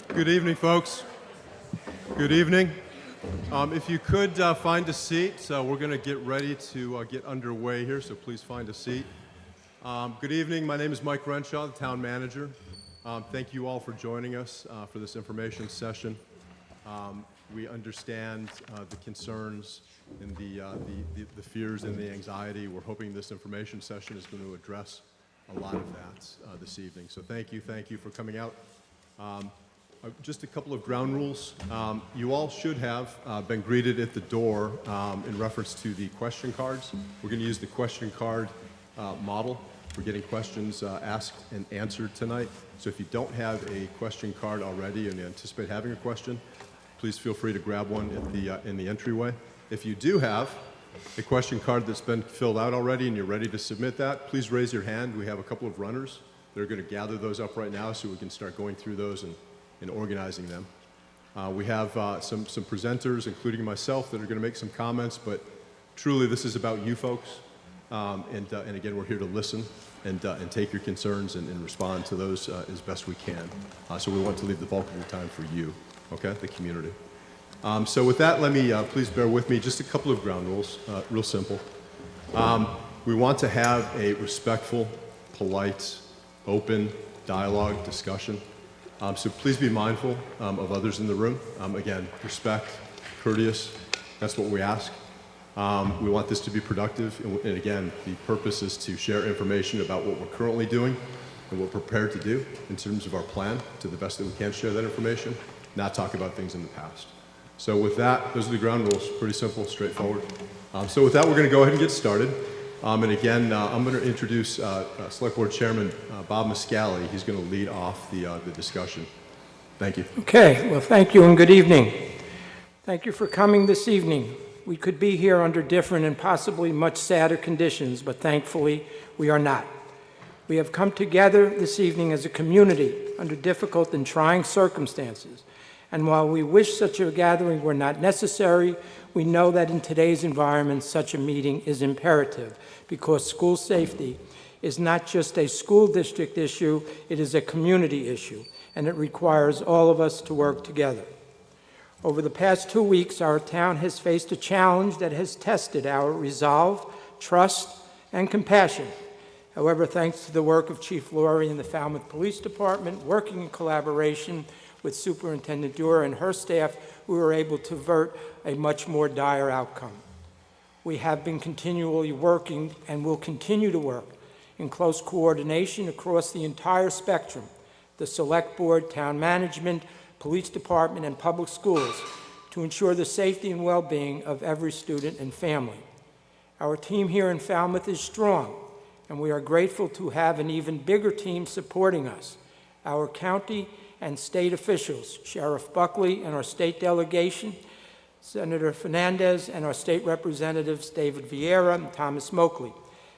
Good evening, folks. Good evening. If you could find a seat, we're going to get ready to get underway here, so please find a seat. Good evening. My name is Mike Renshaw, the town manager. Thank you all for joining us for this information session. We understand the concerns and the fears and the anxiety. We're hoping this information session is going to address a lot of that this evening. So thank you for coming out. Just a couple of ground rules. You all should have been greeted at the door in reference to the question cards. We're going to use the question card model for getting questions asked and answered tonight. So if you don't have a question card already and you anticipate having a question, please feel free to grab one at in the entryway. If you do have a question card that's been filled out already and you're ready to submit that, please raise your hand. We have a couple of runners that are going to gather those up right now so we can start going through those and organizing them. We have some presenters, including myself, that are going to make some comments, but truly this is about you folks. And again, we're here to listen and take your concerns and respond to those as best we can. So we want to leave the bulk of the time for you, okay, the community. So with that, let me, please bear with me, just a couple of ground rules, real simple. We want to have a respectful, polite, open dialogue, discussion. So please be mindful of others in the room. Again, respect, courteous, that's what we ask. We want this to be productive, and again, the purpose is to share information about what we're currently doing and what we're prepared to do in terms of our plan to the best that we can share that information, not talk about things in the past. So with that, those are the ground rules, pretty simple, straightforward. So with that, we're going to go ahead and get started. And again, I'm going to introduce Select Board Chairman Bob Muscali. He's going to lead off the discussion. Thank you. Okay, well, thank you and good evening. Thank you for coming this evening. We could be here under different and possibly much sadder conditions, but thankfully we are not. We have come together this evening as a community under difficult and trying circumstances. And while we wish such a gathering were not necessary, we know that in today's environment, such a meeting is imperative because school safety is not just a school district issue, it is a community issue, and it requires all of us to work together. Over the past 2 weeks, our town has faced a challenge that has tested our resolve, trust, and compassion. However, thanks to the work of Chief Laurie and the Falmouth Police Department, working in collaboration with Superintendent Dura and her staff, we were able to avert a much more dire outcome. We have been continually working and will continue to work in close coordination across the entire spectrum, the Select Board, Town Management, Police Department, and public schools, to ensure the safety and well-being of every student and family. Our team here in Falmouth is strong, and we are grateful to have an even bigger team supporting us. Our county and state officials, Sheriff Buckley and our state delegation, Senator Fernandez and our state representatives, David Vieira and Thomas Moakley,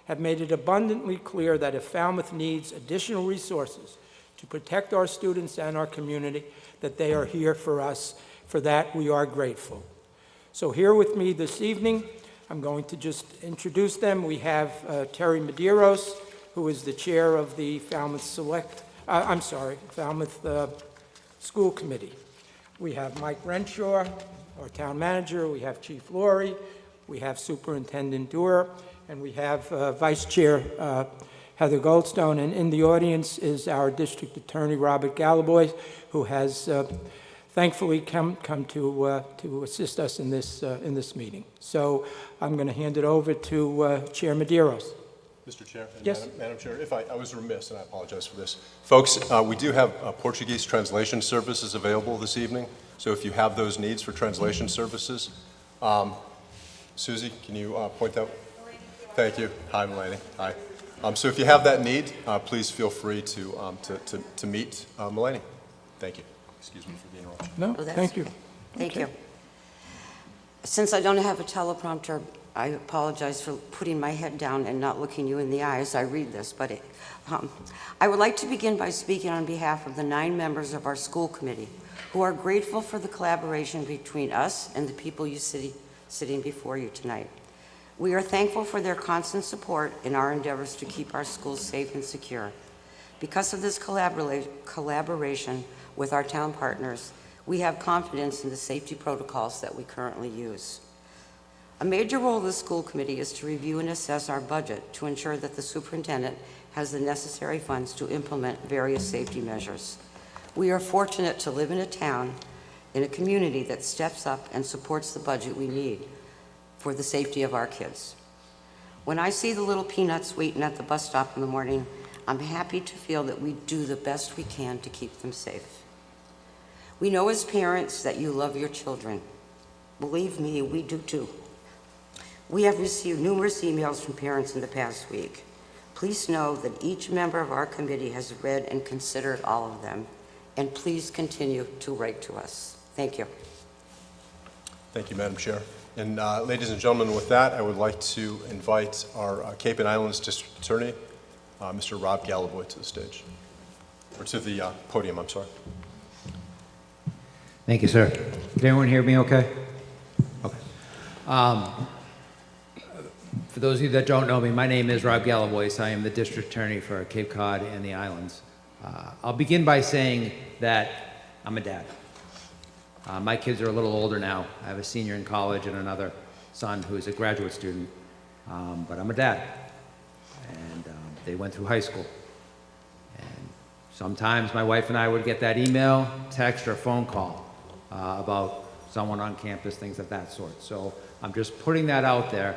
have made it abundantly clear that if Falmouth needs additional resources to protect our students and our community, that they are here for us. For that, we are grateful. So here with me this evening, I'm going to just introduce them. We have Terry Medeiros, who is the chair of the Falmouth Falmouth School Committee. We have Mike Renshaw, our town manager. We have Chief Laurie. We have Superintendent Dura, and we have Vice Chair Heather Goldstone. And in the audience is our District Attorney Robert Galaboy, who has thankfully come to assist us in this meeting. So I'm going to hand it over to Chair Medeiros. Mr. Chair, and yes. Madam Chair, if I was remiss, and I apologize for this. Folks, we do have Portuguese translation services available this evening, so if you have those needs for translation services, Susie, can you point out? Thank you. Hi, Melanie. Hi. So if you have that need, please feel free to meet Melanie. Thank you. Excuse me for the interruption. No, thank you. Thank you. Since I don't have a teleprompter, I apologize for putting my head down and not looking you in the eye as I read this, but I would like to begin by speaking on behalf of the 9 members of our school committee who are grateful for the collaboration between us and the people you sitting before you tonight. We are thankful for their constant support in our endeavors to keep our schools safe and secure. Because of this collaboration, with our town partners, we have confidence in the safety protocols that we currently use. A major role of the school committee is to review and assess our budget to ensure that the superintendent has the necessary funds to implement various safety measures. We are fortunate to live in a town, in a community that steps up and supports the budget we need for the safety of our kids. When I see the little peanuts waiting at the bus stop in the morning, I'm happy to feel that we do the best we can to keep them safe. We know as parents that you love your children. Believe me, we do too. We have received numerous emails from parents in the past week. Please know that each member of our committee has read and considered all of them, and please continue to write to us. Thank you. Thank you, Madam Chair. And ladies and gentlemen, with that, I would like to invite our Cape and Islands District Attorney, Mr. Rob Gallavoy, to the stage, or to the podium, I'm sorry. Thank you, sir. Did everyone hear me okay? Okay. For those of you that don't know me, my name is Rob Gallavoy. I am the district attorney for Cape Cod and the islands. I'll begin by saying that I'm a dad. My kids are a little older now. I have a senior in college and another son who's a graduate student, but I'm a dad. And they went through high school. And sometimes my wife and I would get that email, text, or phone call about someone on campus, things of that sort. So I'm just putting that out there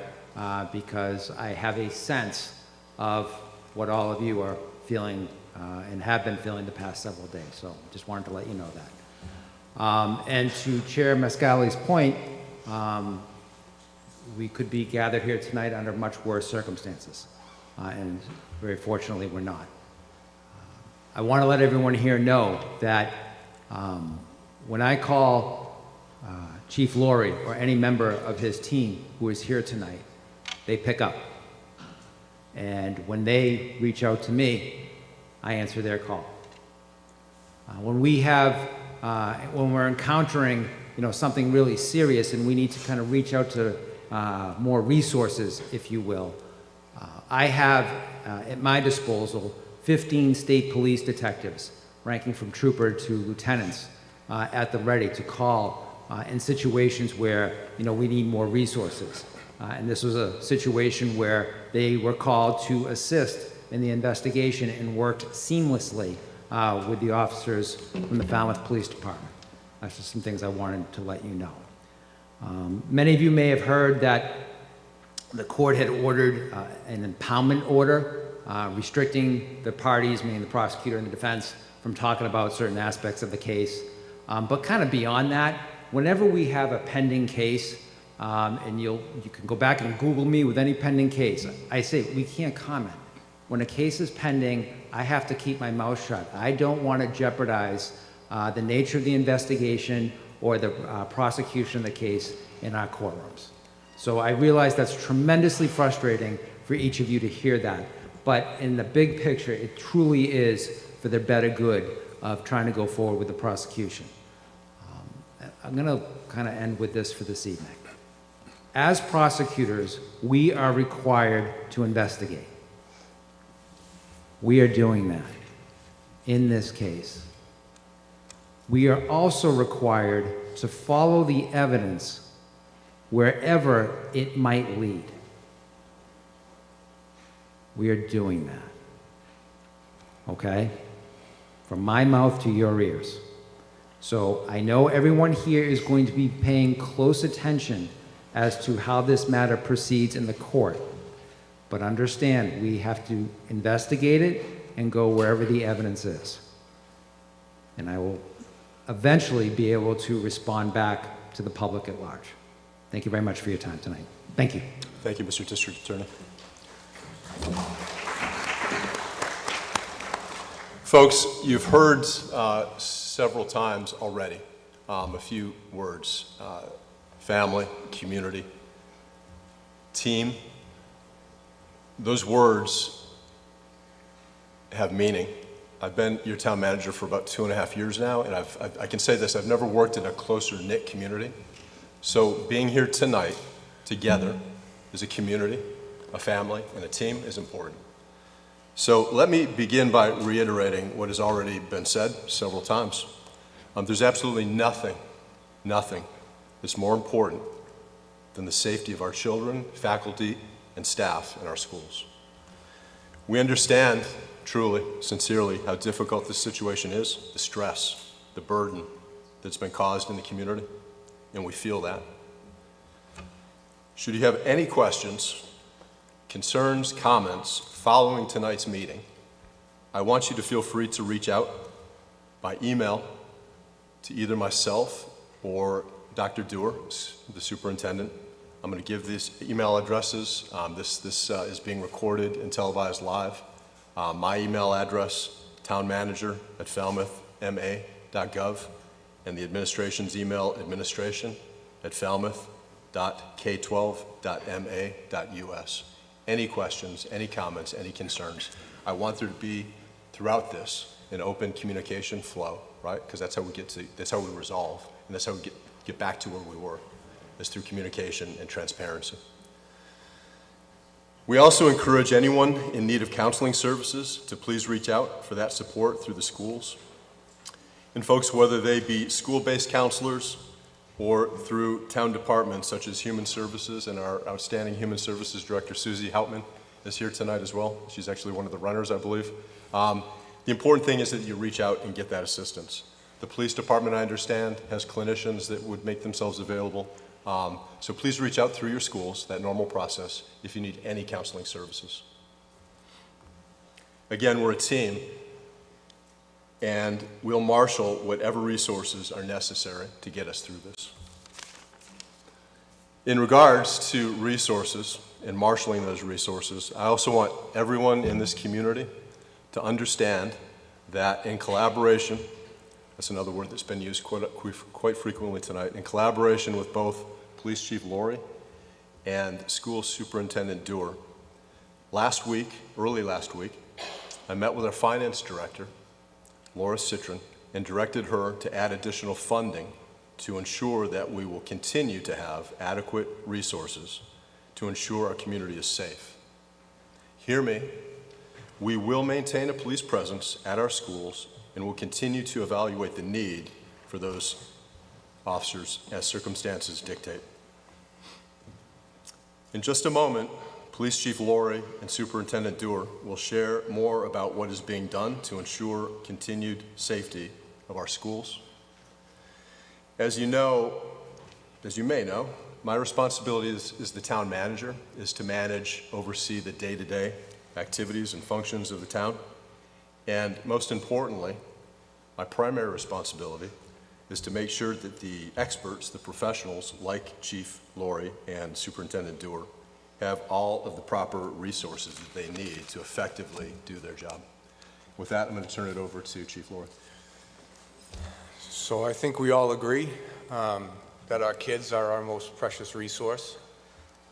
because I have a sense of what all of you are feeling and have been feeling the past several days. So just wanted to let you know that. And to Chair Mascali's point, we could be gathered here tonight under much worse circumstances. And very fortunately, we're not. I want to let everyone here know that when I call Chief Laurie or any member of his team who is here tonight, they pick up. And when they reach out to me, I answer their call. When we're encountering, something really serious and we need to kind of reach out to more resources, if you will, I have at my disposal 15 state police detectives, ranking from trooper to lieutenants, at the ready to call in situations where we need more resources. And this was a situation where they were called to assist in the investigation and worked seamlessly with the officers from the Falmouth Police Department. That's just some things I wanted to let you know. Many of you may have heard that the court had ordered an impoundment order restricting the parties, meaning the prosecutor and the defense, from talking about certain aspects of the case. But kind of beyond that, whenever we have a pending case, and you can go back and Google me with any pending case, I say we can't comment. When a case is pending, I have to keep my mouth shut. I don't want to jeopardize the nature of the investigation or the prosecution of the case in our courtrooms. So I realize that's tremendously frustrating for each of you to hear that. But in the big picture, it truly is for the better good of trying to go forward with the prosecution. I'm going to kind of end with this for this evening. As prosecutors, we are required to investigate. We are doing that in this case. We are also required to follow the evidence wherever it might lead. We are doing that. Okay? From my mouth to your ears. So I know everyone here is going to be paying close attention as to how this matter proceeds in the court. But understand, we have to investigate it and go wherever the evidence is. And I will eventually be able to respond back to the public at large. Thank you very much for your time tonight. Thank you. Thank you, Mr. District Attorney. Folks, you've heard several times already a few words. Family, community, team. Those words have meaning. I've been your town manager for about 2.5 years now, and I can say this, I've never worked in a closer knit community. So being here tonight together as a community, a family, and a team is important. So let me begin by reiterating what has already been said several times. There's absolutely nothing that's more important than the safety of our children, faculty, and staff in our schools. We understand, truly, sincerely, how difficult this situation is, the stress, the burden that's been caused in the community, and we feel that. Should you have any questions, concerns, comments following tonight's meeting, I want you to feel free to reach out by email to either myself or Dr. Dewar, the superintendent. I'm going to give these email addresses. This is being recorded and televised live. My email address, townmanager@falmouthma.gov, and the administration's email, administration@falmouth.k12.ma.us. Any questions, any comments, any concerns? I want there to be, throughout this, an open communication flow, right? Because that's how we resolve, and that's how we get back to where we were, is through communication and transparency. We also encourage anyone in need of counseling services to please reach out for that support through the schools. And folks, whether they be school-based counselors or through town departments such as Human Services, and our outstanding Human Services Director, Susie Hauptman, is here tonight as well. She's actually one of the runners, I believe. The important thing is that you reach out and get that assistance. The police department, I understand, has clinicians that would make themselves available. So please reach out through your schools, that normal process, if you need any counseling services. Again, we're a team, and we'll marshal whatever resources are necessary to get us through this. In regards to resources and marshaling those resources, I also want everyone in this community to understand that in collaboration, that's another word that's been used quite frequently tonight, in collaboration with both Police Chief Laurie and School Superintendent Dewar, early last week, I met with our Finance Director, Laura Citron, and directed her to add additional funding to ensure that we will continue to have adequate resources to ensure our community is safe. Hear me. We will maintain a police presence at our schools and will continue to evaluate the need for those officers as circumstances dictate. In just a moment, Police Chief Laurie and Superintendent Dewar will share more about what is being done to ensure continued safety of our schools. As you may know, my responsibility as the town manager is to oversee the day-to-day activities and functions of the town. And most importantly, my primary responsibility is to make sure that the experts, the professionals like Chief Laurie and Superintendent Dewar, have all of the proper resources that they need to effectively do their job. With that, I'm going to turn it over to Chief Laurie. So I think we all agree that our kids are our most precious resource.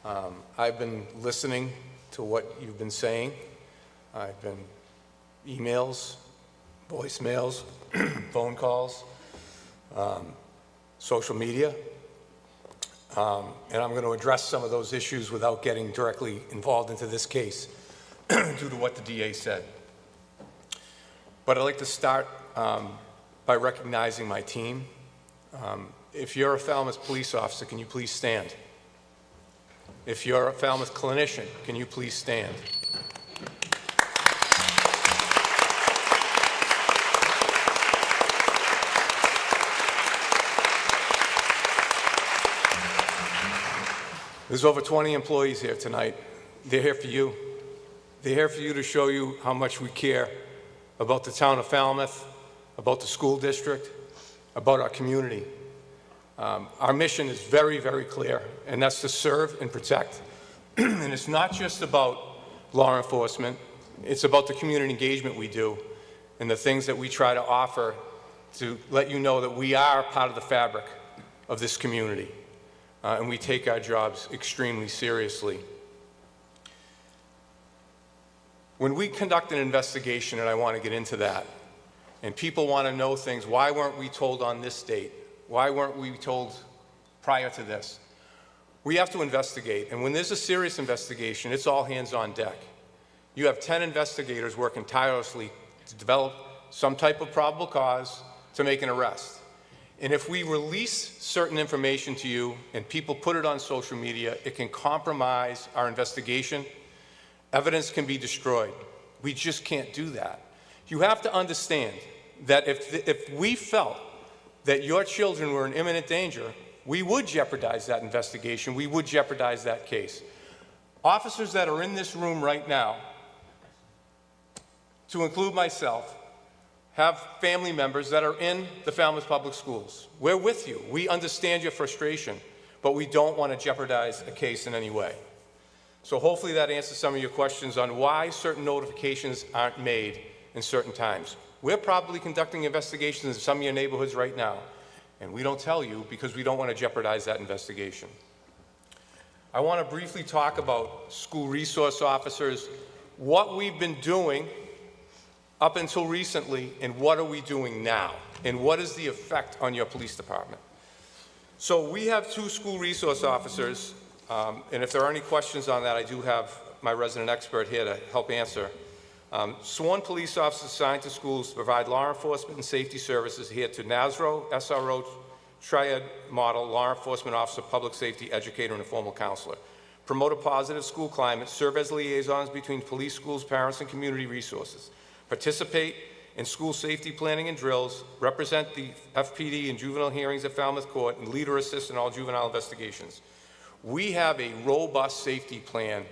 I've been listening to what you've been saying. I've been emails, voicemails, phone calls, social media, and I'm going to address some of those issues without getting directly involved into this case due to what the DA said. But I'd like to start by recognizing my team. If you're a Falmouth police officer, can you please stand? If you're a Falmouth clinician, can you please stand? There's over 20 employees here tonight. They're here for you. They're here for you to show you how much we care about the town of Falmouth, about the school district, about our community. Our mission is very, very clear, and that's to serve and protect. And it's not just about law enforcement. It's about the community engagement we do and the things that we try to offer to let you know that we are part of the fabric of this community. And we take our jobs extremely seriously. When we conduct an investigation, and I want to get into that, and people want to know things, why weren't we told on this date? Why weren't we told prior to this? We have to investigate, and when there's a serious investigation, it's all hands on deck. You have 10 investigators working tirelessly to develop some type of probable cause to make an arrest. And if we release certain information to you and people put it on social media, it can compromise our investigation. Evidence can be destroyed. We just can't do that. You have to understand that if we felt that your children were in imminent danger, we would jeopardize that investigation. We would jeopardize that case. Officers that are in this room right now, to include myself, have family members that are in the Falmouth Public Schools. We're with you. We understand your frustration, but we don't want to jeopardize a case in any way. So hopefully that answers some of your questions on why certain notifications aren't made in certain times. We're probably conducting investigations in some of your neighborhoods right now, and we don't tell you because we don't want to jeopardize that investigation. I want to briefly talk about school resource officers, what we've been doing up until recently, and what are we doing now, and what is the effect on your police department. So we have 2 school resource officers, and if there are any questions on that, I do have my resident expert here to help answer. Sworn police officers assigned to schools to provide law enforcement and safety services here to NASRO, SRO, Triad Model, Law Enforcement Officer, Public Safety Educator, and Informal Counselor. Promote a positive school climate, serve as liaisons between police, schools, parents, and community resources. Participate in school safety planning and drills, represent the FPD in juvenile hearings at Falmouth Court, and lead or assist in all juvenile investigations. We have a robust safety plan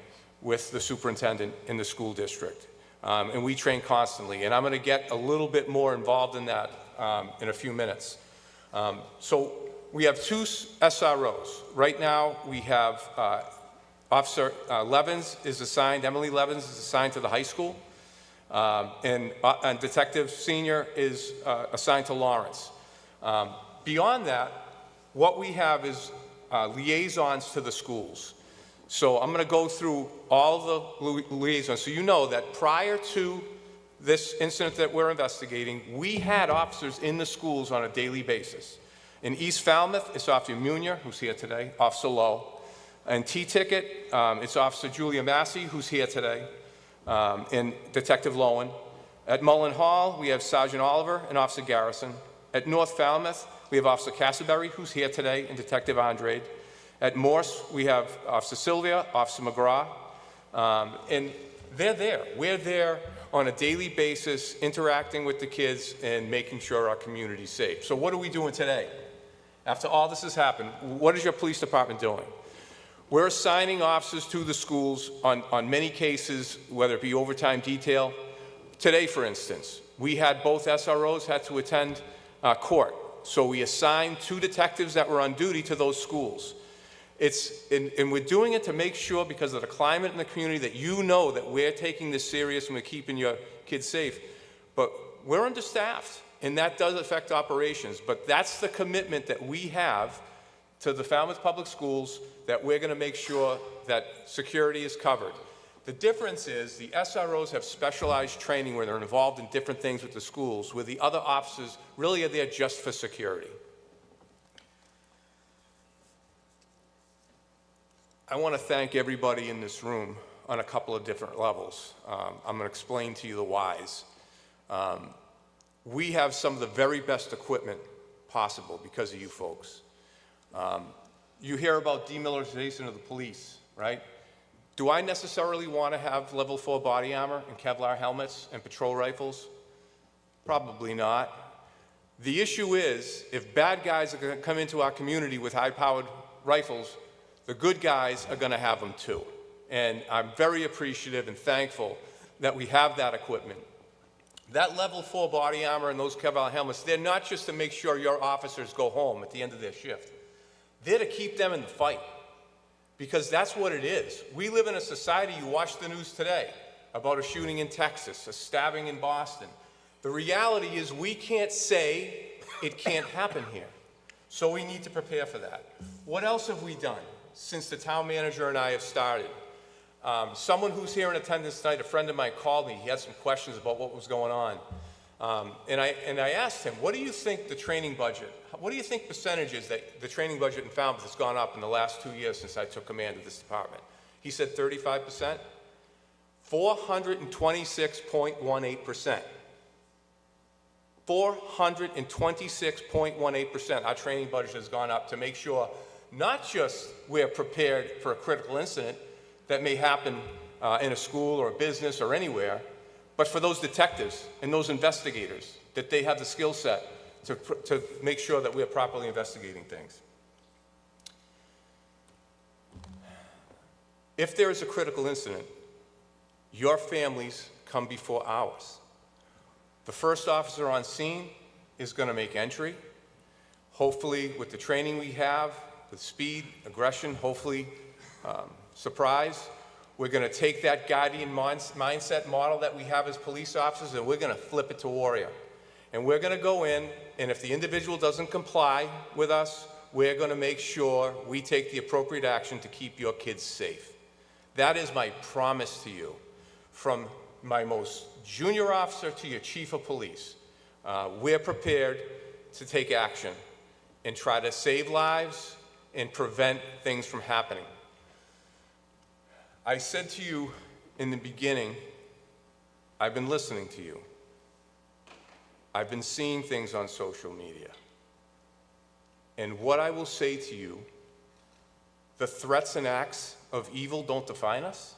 with the superintendent in the school district, and we train constantly, and I'm going to get a little bit more involved in that in a few minutes. So we have 2 SROs. Right now we have Officer Levins is assigned, Emily Levins is assigned to the high school. And Detective Senior is assigned to Lawrence. Beyond that, what we have is liaisons to the schools. So I'm going to go through all the liaisons. So you know that prior to this incident that we're investigating, we had officers in the schools on a daily basis. In East Falmouth, it's Officer Munier, who's here today, Officer Lowe. And T-Ticket, it's Officer Julia Massey, who's here today. And Detective Lowen. At Mullen Hall, we have Sergeant Oliver and Officer Garrison. At North Falmouth, we have Officer Castleberry, who's here today, and Detective Andrade. At Morse, we have Officer Sylvia, Officer McGraw, and they're there. We're there on a daily basis, interacting with the kids and making sure our community's safe. So what are we doing today? After all this has happened, what is your police department doing? We're assigning officers to the schools on many cases, whether it be overtime detail. Today, for instance, we had both SROs had to attend court. So we assigned 2 detectives that were on duty to those schools. And we're doing it to make sure, because of the climate in the community, that you know that we're taking this serious and we're keeping your kids safe. But we're understaffed, and that does affect operations. But that's the commitment that we have to the Falmouth Public Schools, that we're going to make sure that security is covered. The difference is the SROs have specialized training where they're involved in different things with the schools, where the other officers really are there just for security. I want to thank everybody in this room on a couple of different levels. I'm going to explain to you the whys. We have some of the very best equipment possible because of you folks. You hear about demilitarization of the police, right? Do I necessarily want to have level 4 body armor and Kevlar helmets and patrol rifles? Probably not. The issue is, if bad guys are going to come into our community with high-powered rifles, the good guys are going to have them too. And I'm very appreciative and thankful that we have that equipment. That level 4 body armor and those Kevlar helmets, they're not just to make sure your officers go home at the end of their shift. They're to keep them in the fight, because that's what it is. We live in a society, you watch the news today, about a shooting in Texas, a stabbing in Boston. The reality is we can't say it can't happen here. So we need to prepare for that. What else have we done since the town manager and I have started? Someone who's here in attendance tonight, a friend of mine, called me. He had some questions about what was going on. And I asked him, what do you think the training budget, what do you think percentage is that the training budget in Falmouth has gone up in the last 2 years since I took command of this department? He said 35%. 426.18%. 426.18%. Our training budget has gone up to make sure not just we're prepared for a critical incident that may happen in a school or a business or anywhere, but for those detectives and those investigators, that they have the skill set to make sure that we are properly investigating things. If there is a critical incident, your families come before ours. The first officer on scene is going to make entry. Hopefully, with the training we have, with speed, aggression, hopefully surprise, we're going to take that guardian mindset model that we have as police officers, and we're going to flip it to warrior. And we're going to go in, and if the individual doesn't comply with us, we're going to make sure we take the appropriate action to keep your kids safe. That is my promise to you, from my most junior officer to your chief of police. We're prepared to take action and try to save lives and prevent things from happening. I said to you in the beginning, I've been listening to you. I've been seeing things on social media. And what I will say to you, the threats and acts of evil don't define us.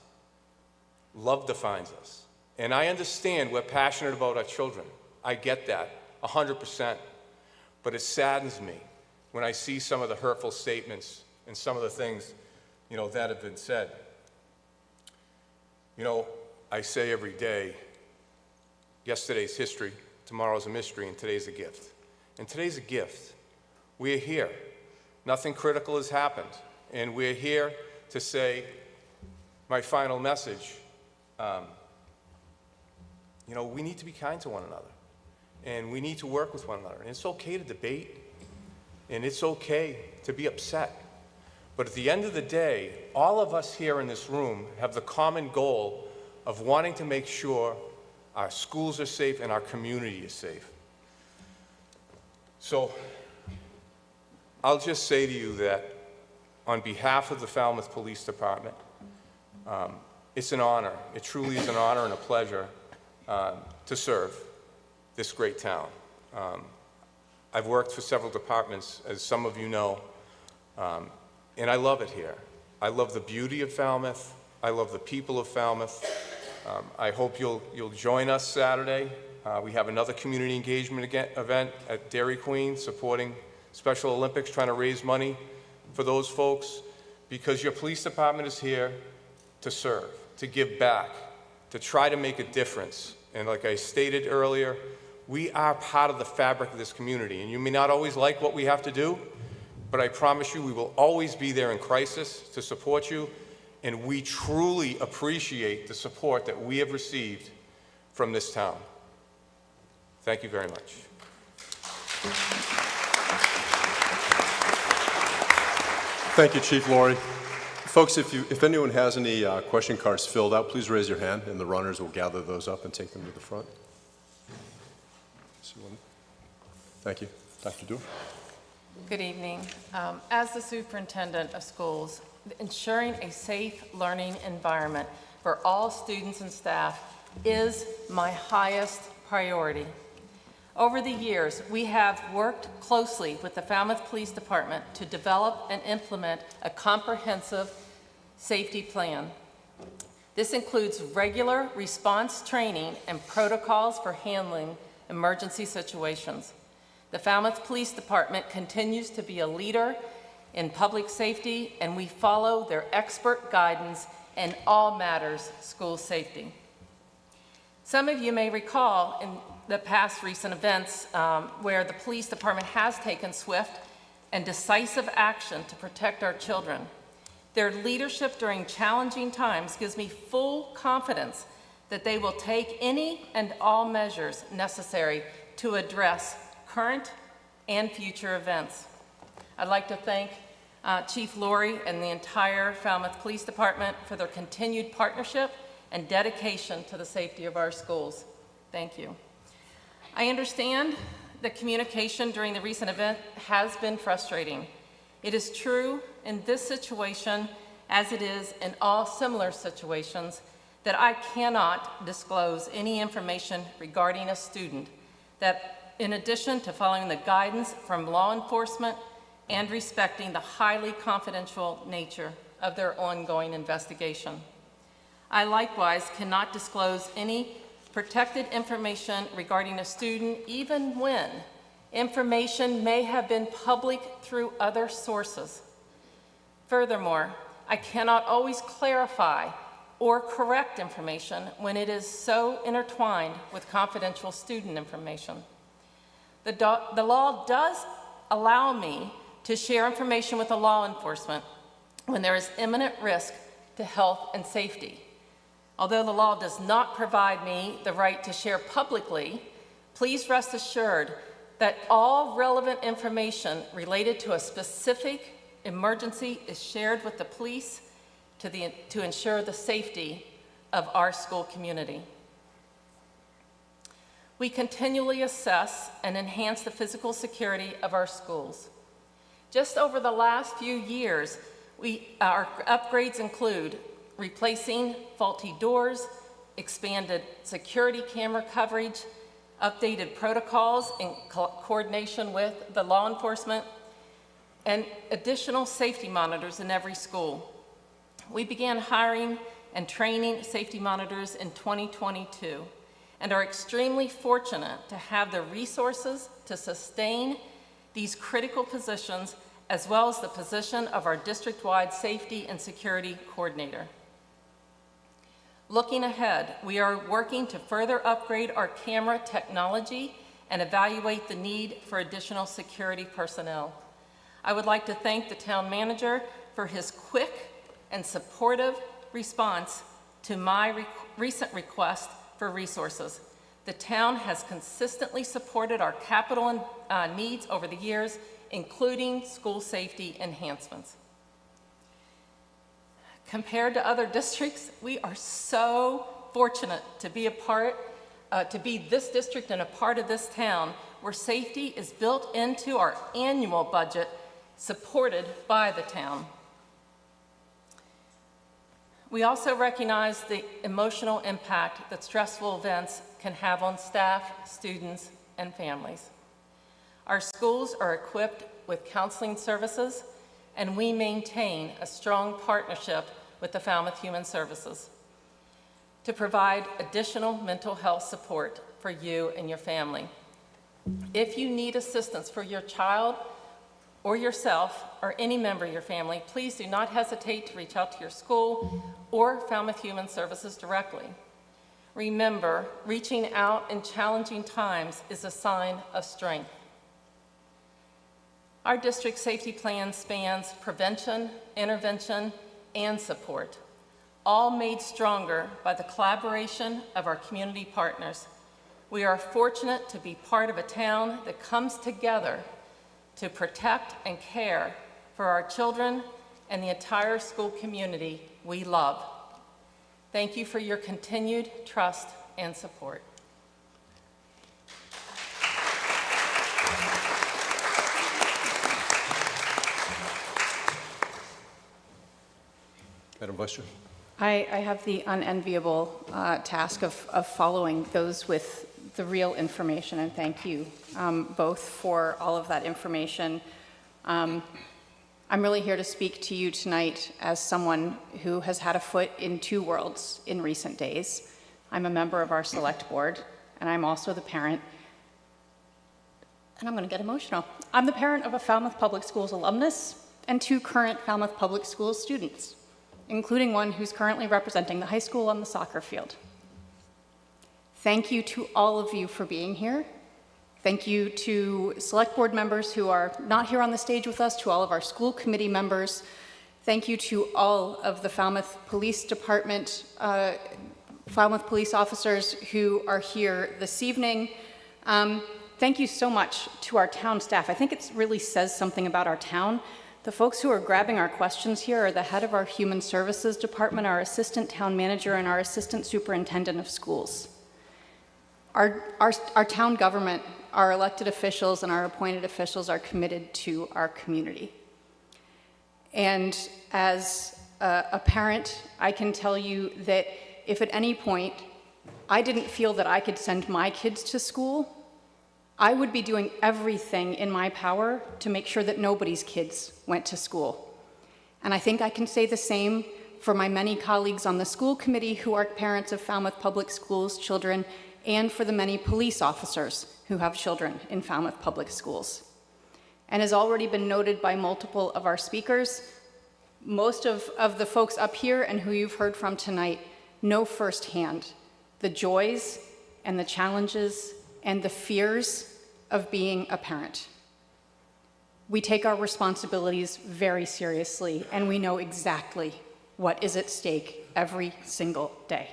Love defines us. And I understand we're passionate about our children. I get that, 100%. But it saddens me when I see some of the hurtful statements and some of the things, that have been said. I say every day, yesterday's history, tomorrow's a mystery, and today's a gift. And today's a gift. We're here. Nothing critical has happened. And we're here to say, my final message, we need to be kind to one another. And we need to work with one another. And it's okay to debate. And it's okay to be upset. But at the end of the day, all of us here in this room have the common goal of wanting to make sure our schools are safe and our community is safe. So I'll just say to you that on behalf of the Falmouth Police Department, it's an honor. It truly is an honor and a pleasure to serve this great town. I've worked for several departments, as some of you know, and I love it here. I love the beauty of Falmouth. I love the people of Falmouth. I hope you'll join us Saturday. We have another community engagement event at Dairy Queen, supporting Special Olympics, trying to raise money for those folks, because your police department is here to serve, to give back, to try to make a difference. And like I stated earlier, we are part of the fabric of this community. And you may not always like what we have to do, but I promise you we will always be there in crisis to support you. And we truly appreciate the support that we have received from this town. Thank you very much. Thank you, Chief Laurie. Folks, if anyone has any question cards filled out, please raise your hand, and the runners will gather those up and take them to the front. Thank you. Dr. Dewar. Good evening. As the superintendent of schools, ensuring a safe learning environment for all students and staff is my highest priority. Over the years, we have worked closely with the Falmouth Police Department to develop and implement a comprehensive safety plan. This includes regular response training and protocols for handling emergency situations. The Falmouth Police Department continues to be a leader in public safety, and we follow their expert guidance in all matters school safety. Some of you may recall in the past recent events where the police department has taken swift and decisive action to protect our children. Their leadership during challenging times gives me full confidence that they will take any and all measures necessary to address current and future events. I'd like to thank Chief Laurie and the entire Falmouth Police Department for their continued partnership and dedication to the safety of our schools. Thank you. I understand that communication during the recent event has been frustrating. It is true in this situation, as it is in all similar situations, that I cannot disclose any information regarding a student that in addition to following the guidance from law enforcement and respecting the highly confidential nature of their ongoing investigation. I likewise cannot disclose any protected information regarding a student even when information may have been public through other sources. Furthermore, I cannot always clarify or correct information when it is so intertwined with confidential student information. The law does allow me to share information with the law enforcement when there is imminent risk to health and safety. Although the law does not provide me the right to share publicly, please rest assured that all relevant information related to a specific emergency is shared with the police to ensure the safety of our school community. We continually assess and enhance the physical security of our schools. Just over the last few years, our upgrades include replacing faulty doors, expanded security camera coverage, updated protocols in coordination with the law enforcement, and additional safety monitors in every school. We began hiring and training safety monitors in 2022 and are extremely fortunate to have the resources to sustain these critical positions, as well as the position of our district-wide safety and security coordinator. Looking ahead, we are working to further upgrade our camera technology and evaluate the need for additional security personnel. I would like to thank the town manager for his quick and supportive response to my recent request for resources. The town has consistently supported our capital needs over the years, including school safety enhancements. Compared to other districts, we are so fortunate to be this district and a part of this town where safety is built into our annual budget, supported by the town. We also recognize the emotional impact that stressful events can have on staff, students, and families. Our schools are equipped with counseling services, and we maintain a strong partnership with the Falmouth Human Services to provide additional mental health support for you and your family. If you need assistance for your child or yourself or any member of your family, please do not hesitate to reach out to your school or Falmouth Human Services directly. Remember, reaching out in challenging times is a sign of strength. Our district safety plan spans prevention, intervention, and support, all made stronger by the collaboration of our community partners. We are fortunate to be part of a town that comes together to protect and care for our children and the entire school community we love. Thank you for your continued trust and support. Madam Vice Chair. I have the unenviable task of following those with the real information, and thank you both for all of that information. I'm really here to speak to you tonight as someone who has had a foot in two worlds in recent days. I'm a member of our select board, and I'm also the parent, and I'm going to get emotional. I'm the parent of a Falmouth Public Schools alumnus and two current Falmouth Public Schools students, including one who's currently representing the high school on the soccer field. Thank you to all of you for being here. Thank you to select board members who are not here on the stage with us, to all of our school committee members. Thank you to all of the Falmouth Police Department, Falmouth police officers who are here this evening. Thank you so much to our town staff. I think it really says something about our town. The folks who are grabbing our questions here are the head of our Human Services Department, our assistant town manager, and our assistant superintendent of schools. Our town government, our elected officials and our appointed officials are committed to our community. And as a parent, I can tell you that if at any point I didn't feel that I could send my kids to school, I would be doing everything in my power to make sure that nobody's kids went to school. And I think I can say the same for my many colleagues on the school committee who are parents of Falmouth Public Schools children, and for the many police officers who have children in Falmouth Public Schools. And has already been noted by multiple of our speakers, most of the folks up here and who you've heard from tonight know firsthand the joys and the challenges and the fears of being a parent. We take our responsibilities very seriously, and we know exactly what is at stake every single day.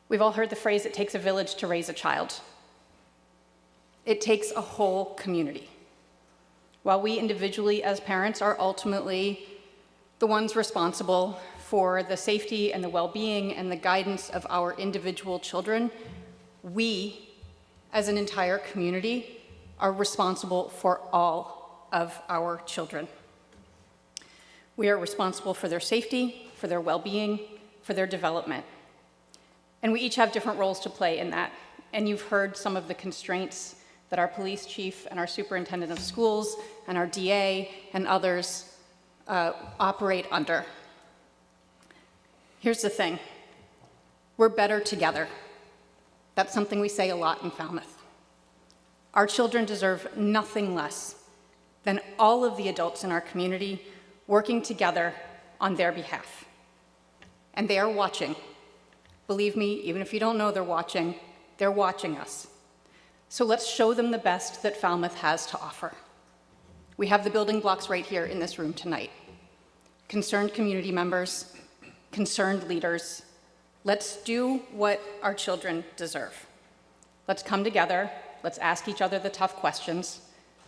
We've all heard the phrase, it takes a village to raise a child. It takes a whole community. While we individually as parents are ultimately the ones responsible for the safety and the well-being and the guidance of our individual children, we, as an entire community, are responsible for all of our children. We are responsible for their safety, for their well-being, for their development. And we each have different roles to play in that. And you've heard some of the constraints that our police chief and our superintendent of schools and our DA and others operate under. Here's the thing. We're better together. That's something we say a lot in Falmouth. Our children deserve nothing less than all of the adults in our community working together on their behalf. And they are watching. Believe me, even if you don't know they're watching us. So let's show them the best that Falmouth has to offer. We have the building blocks right here in this room tonight. Concerned community members, concerned leaders, let's do what our children deserve. Let's come together, let's ask each other the tough questions,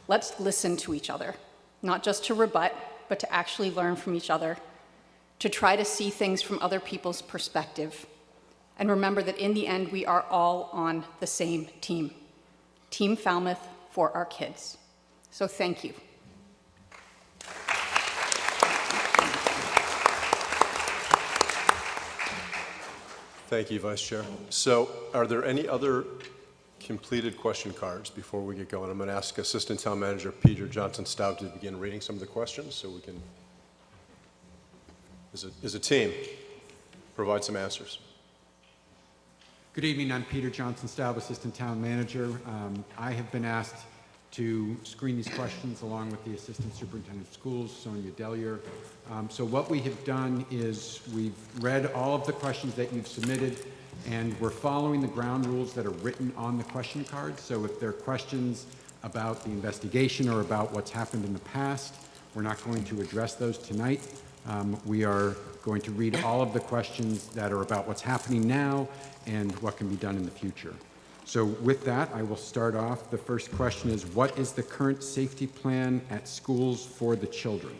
let's listen to each other, not just to rebut, but to actually learn from each other, to try to see things from other people's perspective. And remember that in the end, we are all on the same team. Team Falmouth for our kids. So thank you. Thank you, Vice Chair. So are there any other completed question cards before we get going? I'm going to ask Assistant Town Manager Peter Johnson-Staub to begin reading some of the questions so we can, as a team, provide some answers. Good evening. I'm Peter Johnson-Staub, Assistant Town Manager. I have been asked to screen these questions along with the Assistant Superintendent of Schools, Sonia Dellier. So what we have done is we've read all of the questions that you've submitted, and we're following the ground rules that are written on the question cards. So if there are questions about the investigation or about what's happened in the past, we're not going to address those tonight. We are going to read all of the questions that are about what's happening now and what can be done in the future. So with that, I will start off. The first question is, what is the current safety plan at schools for the children?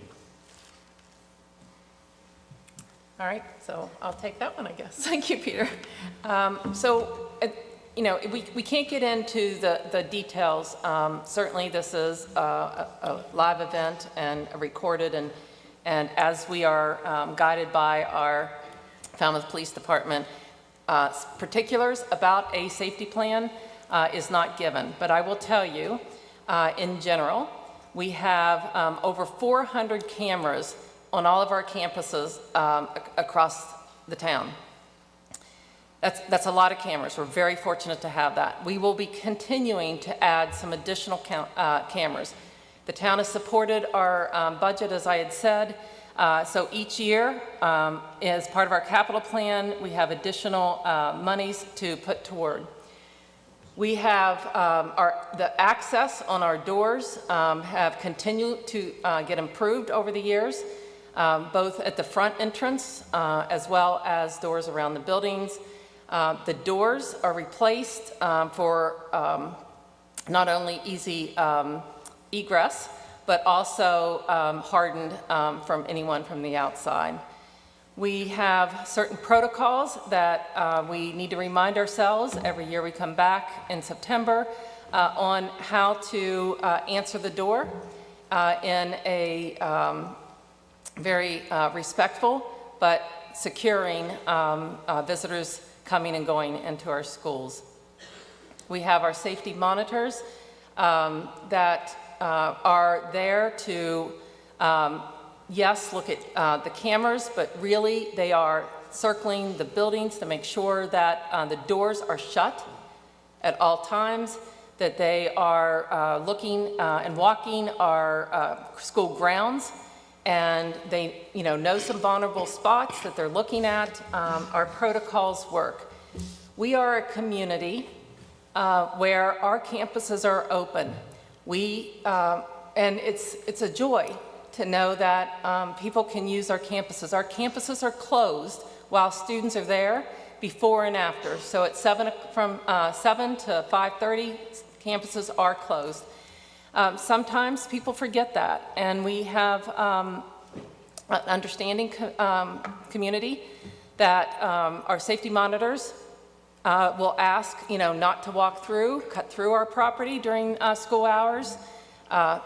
All right, so I'll take that one, I guess. Thank you, Peter. We can't get into the details. Certainly, this is a live event and recorded, and as we are guided by our Falmouth Police Department, particulars about a safety plan is not given. But I will tell you, in general, we have over 400 cameras on all of our campuses across the town. That's a lot of cameras. We're very fortunate to have that. We will be continuing to add some additional cameras. The town has supported our budget, as I had said. So each year, as part of our capital plan, we have additional monies to put toward. We have the access on our doors have continued to get improved over the years, both at the front entrance as well as doors around the buildings. The doors are replaced for not only easy egress, but also hardened from anyone from the outside. We have certain protocols that we need to remind ourselves every year we come back in September on how to answer the door in a very respectful but securing visitors coming and going into our schools. We have our safety monitors that are there to, yes, look at the cameras, but really they are circling the buildings to make sure that the doors are shut at all times, that they are looking and walking our school grounds, and they know some vulnerable spots that they're looking at. Our protocols work. We are a community where our campuses are open. And it's a joy to know that people can use our campuses. Our campuses are closed while students are there, before and after. So at from 7 to 5:30, campuses are closed. Sometimes people forget that, and we have an understanding community that our safety monitors will ask, not to cut through our property during school hours.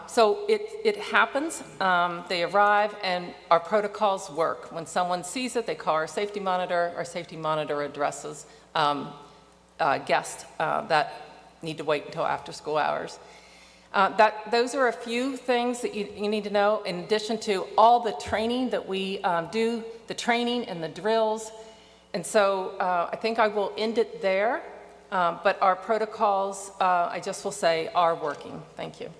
So it happens. They arrive, and our protocols work. When someone sees it, they call our safety monitor. Our safety monitor addresses guests that need to wait until after school hours. Those are a few things that you need to know, in addition to all the training that we do, the training and the drills. And so I think I will end it there, but our protocols, I just will say, are working. Thank you.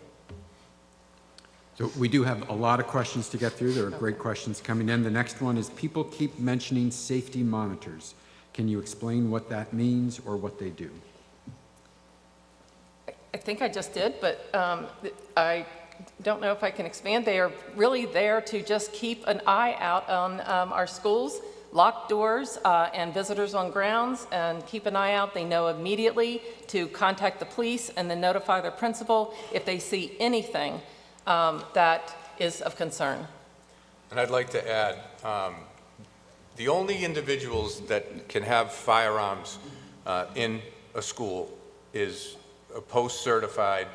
So we do have a lot of questions to get through. There are great questions coming in. The next one is, people keep mentioning safety monitors. Can you explain what that means or what they do? I think I just did, but I don't know if I can expand. They are really there to just keep an eye out on our schools, lock doors and visitors on grounds, and keep an eye out. They know immediately to contact the police and then notify their principal if they see anything that is of concern. And I'd like to add, the only individuals that can have firearms in a school is a post-certified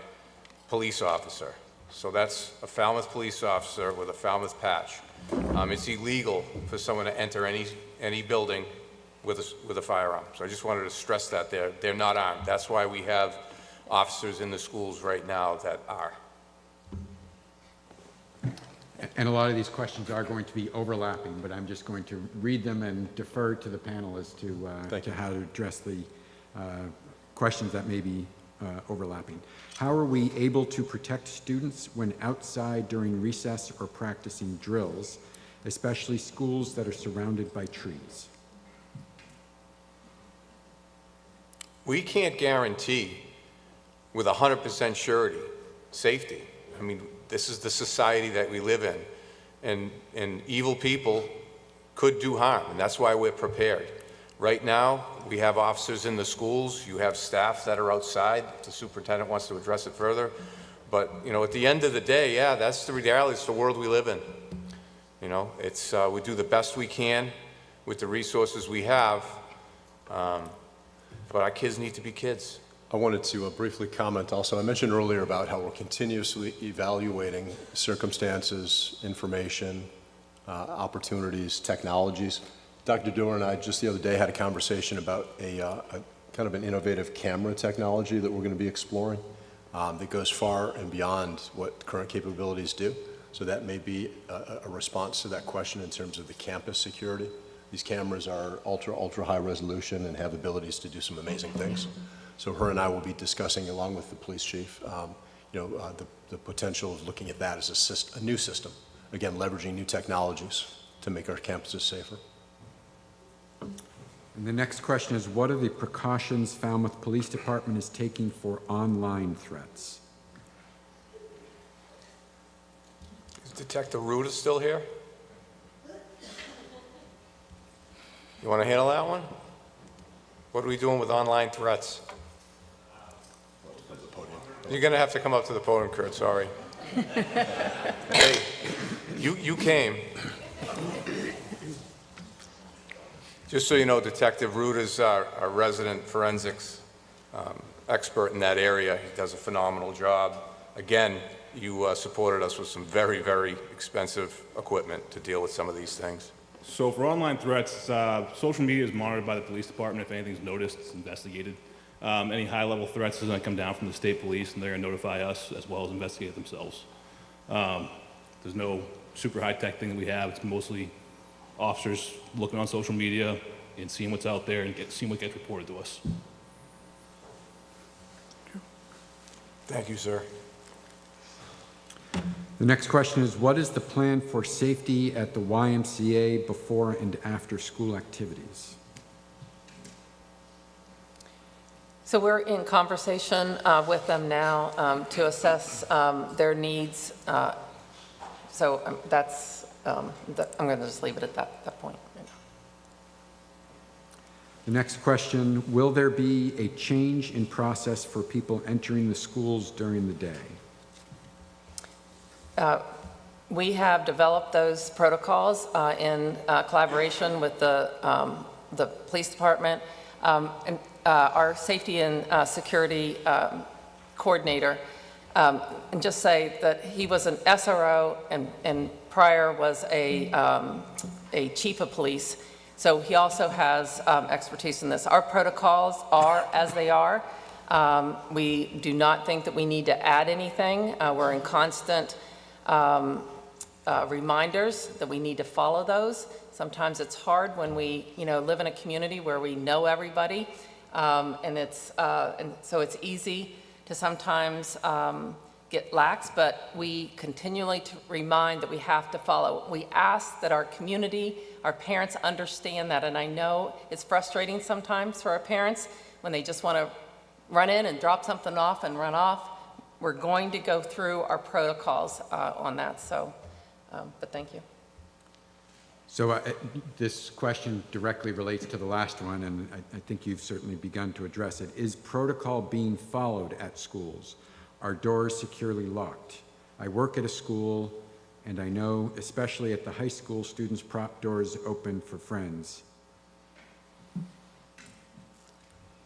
police officer. So that's a Falmouth police officer with a Falmouth patch. It's illegal for someone to enter any building with a firearm. So I just wanted to stress that they're not armed. That's why we have officers in the schools right now that are. And a lot of these questions are going to be overlapping, but I'm just going to read them and defer to the panel as to how to address the questions that may be overlapping. How are we able to protect students when outside during recess or practicing drills, especially schools that are surrounded by trees? We can't guarantee with 100% surety safety. I mean, this is the society that we live in, and evil people could do harm, and that's why we're prepared. Right now, we have officers in the schools, you have staff that are outside. The superintendent wants to address it further, but at the end of the day, yeah, that's the reality. It's the world we live in. It's we do the best we can with the resources we have, but our kids need to be kids. I wanted to briefly comment also. I mentioned earlier about how we're continuously evaluating circumstances, information, opportunities, technologies. Dr. Doerr and I just the other day had a conversation about a kind of an innovative camera technology that we're going to be exploring that goes far and beyond what current capabilities do. So that may be a response to that question in terms of the campus security. These cameras are ultra high resolution and have abilities to do some amazing things. So her and I will be discussing, along with the police chief, the potential of looking at that as a new system. Again, leveraging new technologies to make our campuses safer. And the next question is, what are the precautions Falmouth Police Department is taking for online threats? Is Detective Ruda still here? You want to handle that one? What are we doing with online threats? You're going to have to come up to the podium, Kurt, sorry. Hey, you came. Just so you know, Detective Ruda's our resident forensics expert in that area. He does a phenomenal job. Again, you supported us with some very, very expensive equipment to deal with some of these things. So for online threats, social media is monitored by the police department. If anything's noticed, it's investigated. Any high-level threats are going to come down from the state police, and they're going to notify us as well as investigate themselves. There's no super high-tech thing that we have. It's mostly officers looking on social media and seeing what's out there and seeing what gets reported to us. Thank you, sir. The next question is, what is the plan for safety at the YMCA before and after school activities? So we're in conversation with them now to assess their needs. So that's, I'm going to just leave it at that point. The next question, will there be a change in process for people entering the schools during the day? We have developed those protocols in collaboration with the police department and our safety and security coordinator. And just say that he was an SRO and prior was a chief of police. So he also has expertise in this. Our protocols are as they are. We do not think that we need to add anything. We're in constant reminders that we need to follow those. Sometimes it's hard when we, live in a community where we know everybody, and so it's easy to sometimes get lax, but we continually remind that we have to follow. We ask that our community, our parents understand that, and I know it's frustrating sometimes for our parents when they just want to run in and drop something off and run off. We're going to go through our protocols on that, so, but thank you. So this question directly relates to the last one, and I think you've certainly begun to address it. Is protocol being followed at schools? Are doors securely locked? I work at a school, and I know, especially at the high school, students prop doors open for friends.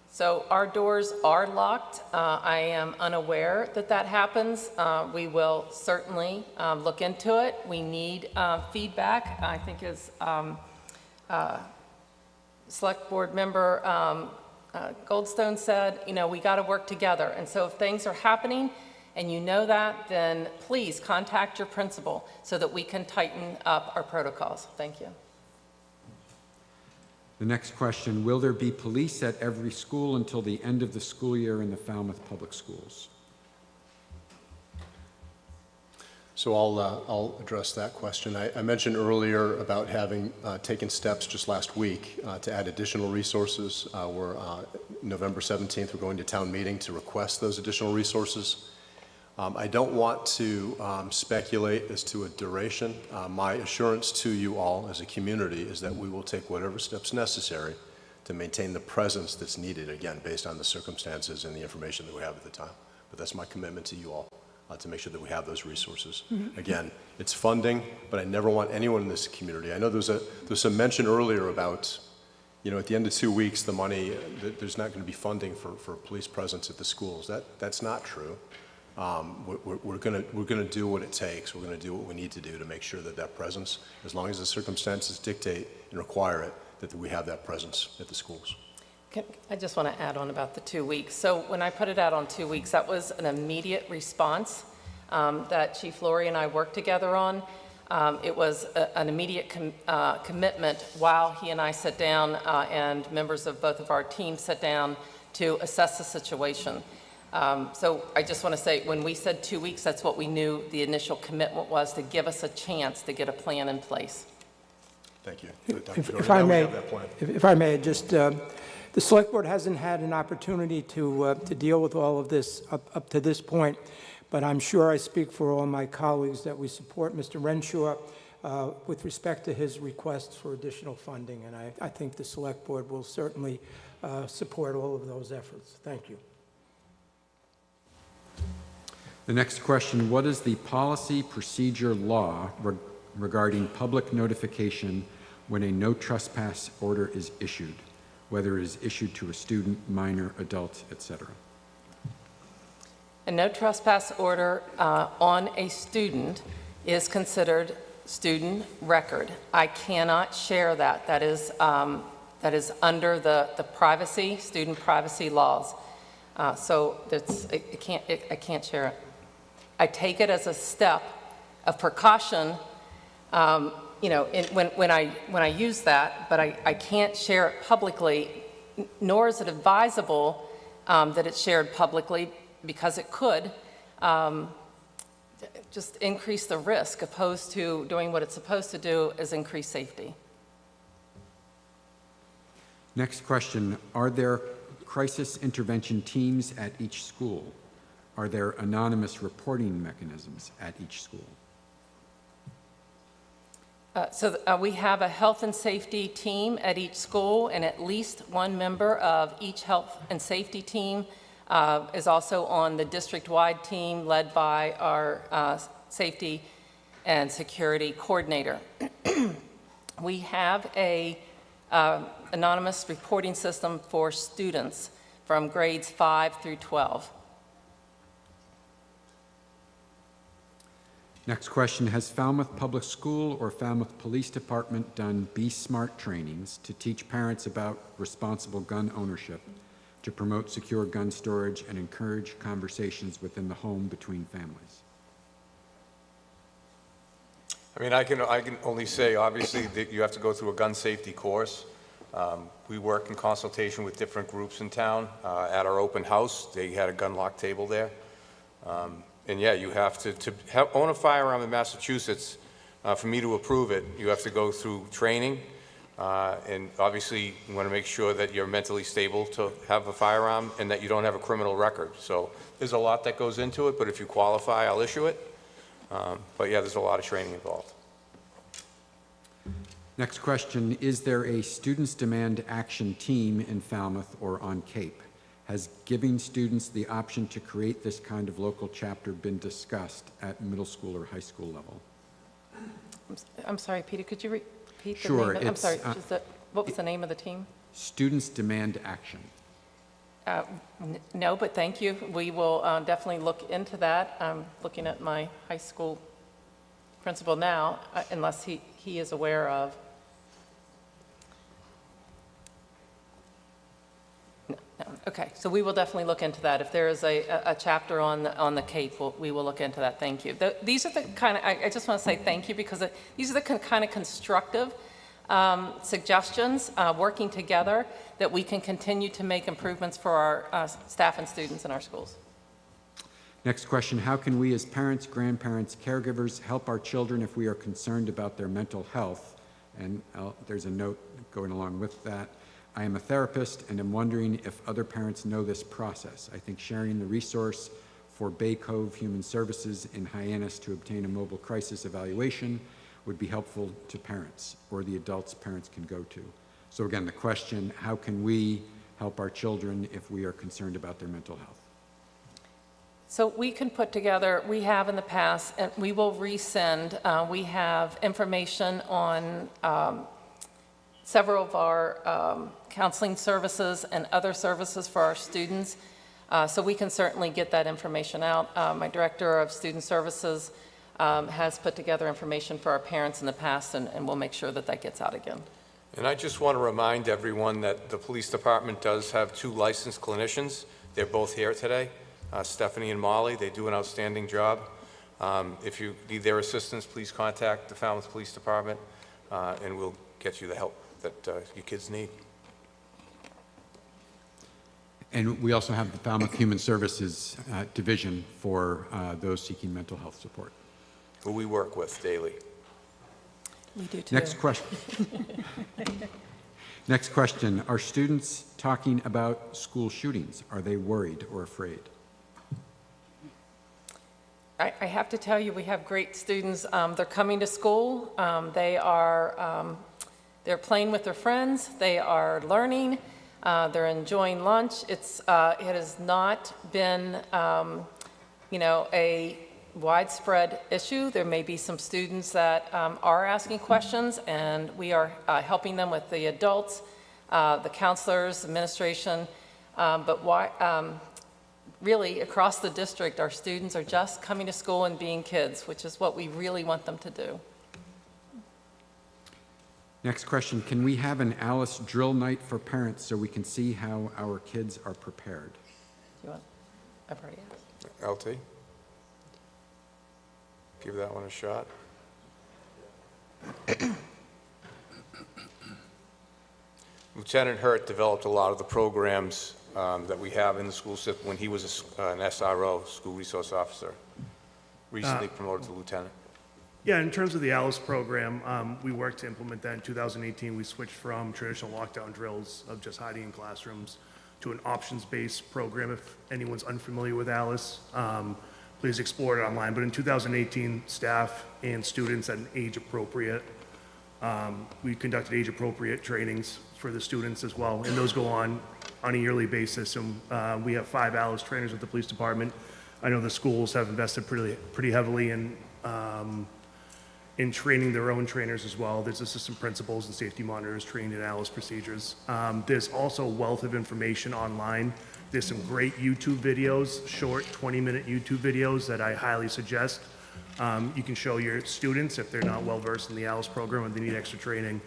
So our doors are locked. I am unaware that that happens. We will certainly look into it. We need feedback. I think as Select Board Member Goldstone said, we got to work together. And so if things are happening and you know that, then please contact your principal so that we can tighten up our protocols. Thank you. The next question, will there be police at every school until the end of the school year in the Falmouth Public Schools? So I'll address that question. I mentioned earlier about having taken steps just last week to add additional resources. November 17th, we're going to town meeting to request those additional resources. I don't want to speculate as to a duration. My assurance to you all as a community is that we will take whatever steps necessary to maintain the presence that's needed, again, based on the circumstances and the information that we have at the time. But that's my commitment to you all, to make sure that we have those resources. Mm-hmm. Again, it's funding, but I never want anyone in this community. I know there's some mention earlier about, at the end of 2 weeks, the money, there's not going to be funding for police presence at the schools. That's not true. We're going to do what it takes. We're going to do what we need to do to make sure that presence, as long as the circumstances dictate and require it, that we have that presence at the schools. I just want to add on about the 2 weeks. So when I put it out on 2 weeks, that was an immediate response that Chief Laurie and I worked together on. It was an immediate commitment while he and I sat down and members of both of our teams sat down to assess the situation. So I just want to say, when we said 2 weeks, that's what we knew the initial commitment was, to give us a chance to get a plan in place. Thank you. If I may, just the Select Board hasn't had an opportunity to deal with all of this up to this point, but I'm sure I speak for all my colleagues that we support Mr. Renshaw with respect to his requests for additional funding, and I think the Select Board will certainly support all of those efforts. Thank you. The next question, what is the policy procedure law regarding public notification when a no trespass order is issued, whether it is issued to a student, minor, adult, etc.? A no trespass order on a student is considered student record. I cannot share that. That is under the privacy, student privacy laws. So I can't share it. I take it as a step of precaution, when I use that, but I can't share it publicly, nor is it advisable that it's shared publicly, because it could just increase the risk, opposed to doing what it's supposed to do, is increase safety. Next question, are there crisis intervention teams at each school? Are there anonymous reporting mechanisms at each school? We have a health and safety team at each school, and at least one member of each health and safety team is also on the district-wide team led by our safety and security coordinator. We have a anonymous reporting system for students from grades 5 through 12. Next question, has Falmouth Public School or Falmouth Police Department done Be Smart trainings to teach parents about responsible gun ownership, to promote secure gun storage and encourage conversations within the home between families? I mean, I can only say, obviously, that you have to go through a gun safety course. We work in consultation with different groups in town. At our open house, they had a gun lock table there. And yeah, you have to own a firearm in Massachusetts. For me to approve it, you have to go through training. And obviously, you want to make sure that you're mentally stable to have a firearm and that you don't have a criminal record. So there's a lot that goes into it, but if you qualify, I'll issue it. But yeah, there's a lot of training involved. Next question, is there a Students Demand Action team in Falmouth or on Cape? Has giving students the option to create this kind of local chapter been discussed at middle school or high school level? I'm sorry, Peter, could you repeat the Sure, name? I'm sorry, what was the name of the team? Students Demand Action. No, but thank you. We will definitely look into that. I'm looking at my high school principal now, unless he is aware of. No. Okay, so we will definitely look into that. If there is a chapter on the Cape, we will look into that. Thank you. These are the kind of, I just want to say thank you, because these are the kind of constructive suggestions, working together, that we can continue to make improvements for our staff and students in our schools. Next question, how can we as parents, grandparents, caregivers help our children if we are concerned about their mental health? And there's a note going along with that. I am a therapist and am wondering if other parents know this process. I think sharing the resource for Bay Cove Human Services in Hyannis to obtain a mobile crisis evaluation would be helpful to parents or the adults parents can go to. So again, the question, how can we help our children if we are concerned about their mental health? So we can put together, we have in the past, and we will resend, we have information on several of our counseling services and other services for our students. So we can certainly get that information out. My director of student services has put together information for our parents in the past, and we'll make sure that that gets out again. And I just want to remind everyone that the police department does have 2 licensed clinicians. They're both here today, Stephanie and Molly. They do an outstanding job. If you need their assistance, please contact the Falmouth Police Department, and we'll get you the help that your kids need. And we also have the Falmouth Human Services Division for those seeking mental health support. Who we work with daily. We do too. Next question. Next question. Are students talking about school shootings? Are they worried or afraid? I have to tell you, we have great students. They're coming to school. They're playing with their friends. They are learning. They're enjoying lunch. It has not been, a widespread issue. There may be some students that are asking questions, and we are helping them with the adults, the counselors, administration. Really, across the district, our students are just coming to school and being kids, which is what we really want them to do. Next question. Can we have an Alice drill night for parents so we can see how our kids are prepared? You want, I've already asked. LT? Give that one a shot. Lieutenant Hurt developed a lot of the programs that we have in the school system when he was an SRO, school resource officer, recently promoted to lieutenant. Yeah, in terms of the ALICE program, we worked to implement that in 2018. We switched from traditional lockdown drills of just hiding in classrooms to an options-based program. If anyone's unfamiliar with ALICE, please explore it online. But in 2018, staff and students at an age-appropriate, we conducted age-appropriate trainings for the students as well, and those go on a yearly basis. And we have 5 ALICE trainers at the police department. I know the schools have invested pretty heavily in training their own trainers as well. There's assistant principals and safety monitors trained in ALICE procedures. There's also a wealth of information online. There's some great YouTube videos, short 20-minute YouTube videos that I highly suggest. You can show your students if they're not well-versed in the ALICE program and they need extra training.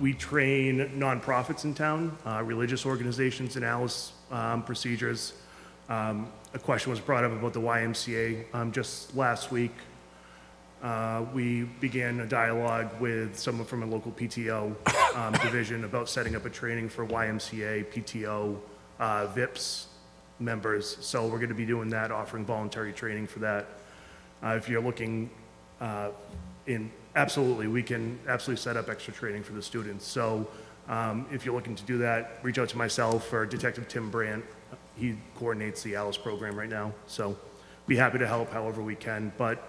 We train nonprofits in town, religious organizations in ALICE procedures. A question was brought up about the YMCA. Just last week, we began a dialogue with someone from a local PTO division about setting up a training for YMCA, PTO, VIPS members. So we're going to be doing that, offering voluntary training for that. If you're looking absolutely, we can absolutely set up extra training for the students. So if you're looking to do that, reach out to myself or Detective Tim Brandt. He coordinates the ALICE program right now. So be happy to help however we can. But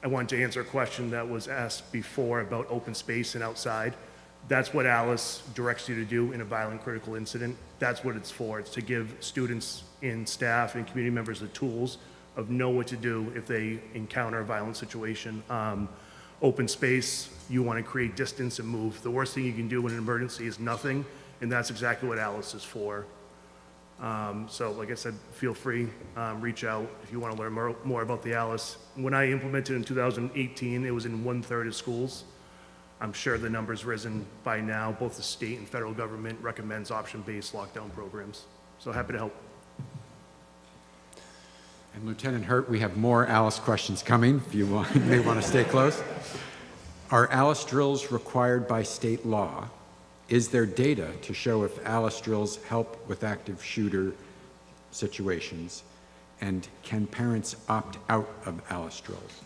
I wanted to answer a question that was asked before about open space and outside. That's what ALICE directs you to do in a violent critical incident. That's what it's for. It's to give students and staff and community members the tools of know what to do if they encounter a violent situation. Open space, you want to create distance and move. The worst thing you can do in an emergency is nothing, and that's exactly what ALICE is for. So like I said, feel free, reach out if you want to learn more about the ALICE. When I implemented in 2018, it was in 1/3 of schools. I'm sure the number's risen by now. Both the state and federal government recommends option-based lockdown programs. So happy to help. And Lieutenant Hurt, we have more ALICE questions coming, if you may want to stay close. Are ALICE drills required by state law? Is there data to show if ALICE drills help with active shooter situations? And can parents opt out of ALICE drills?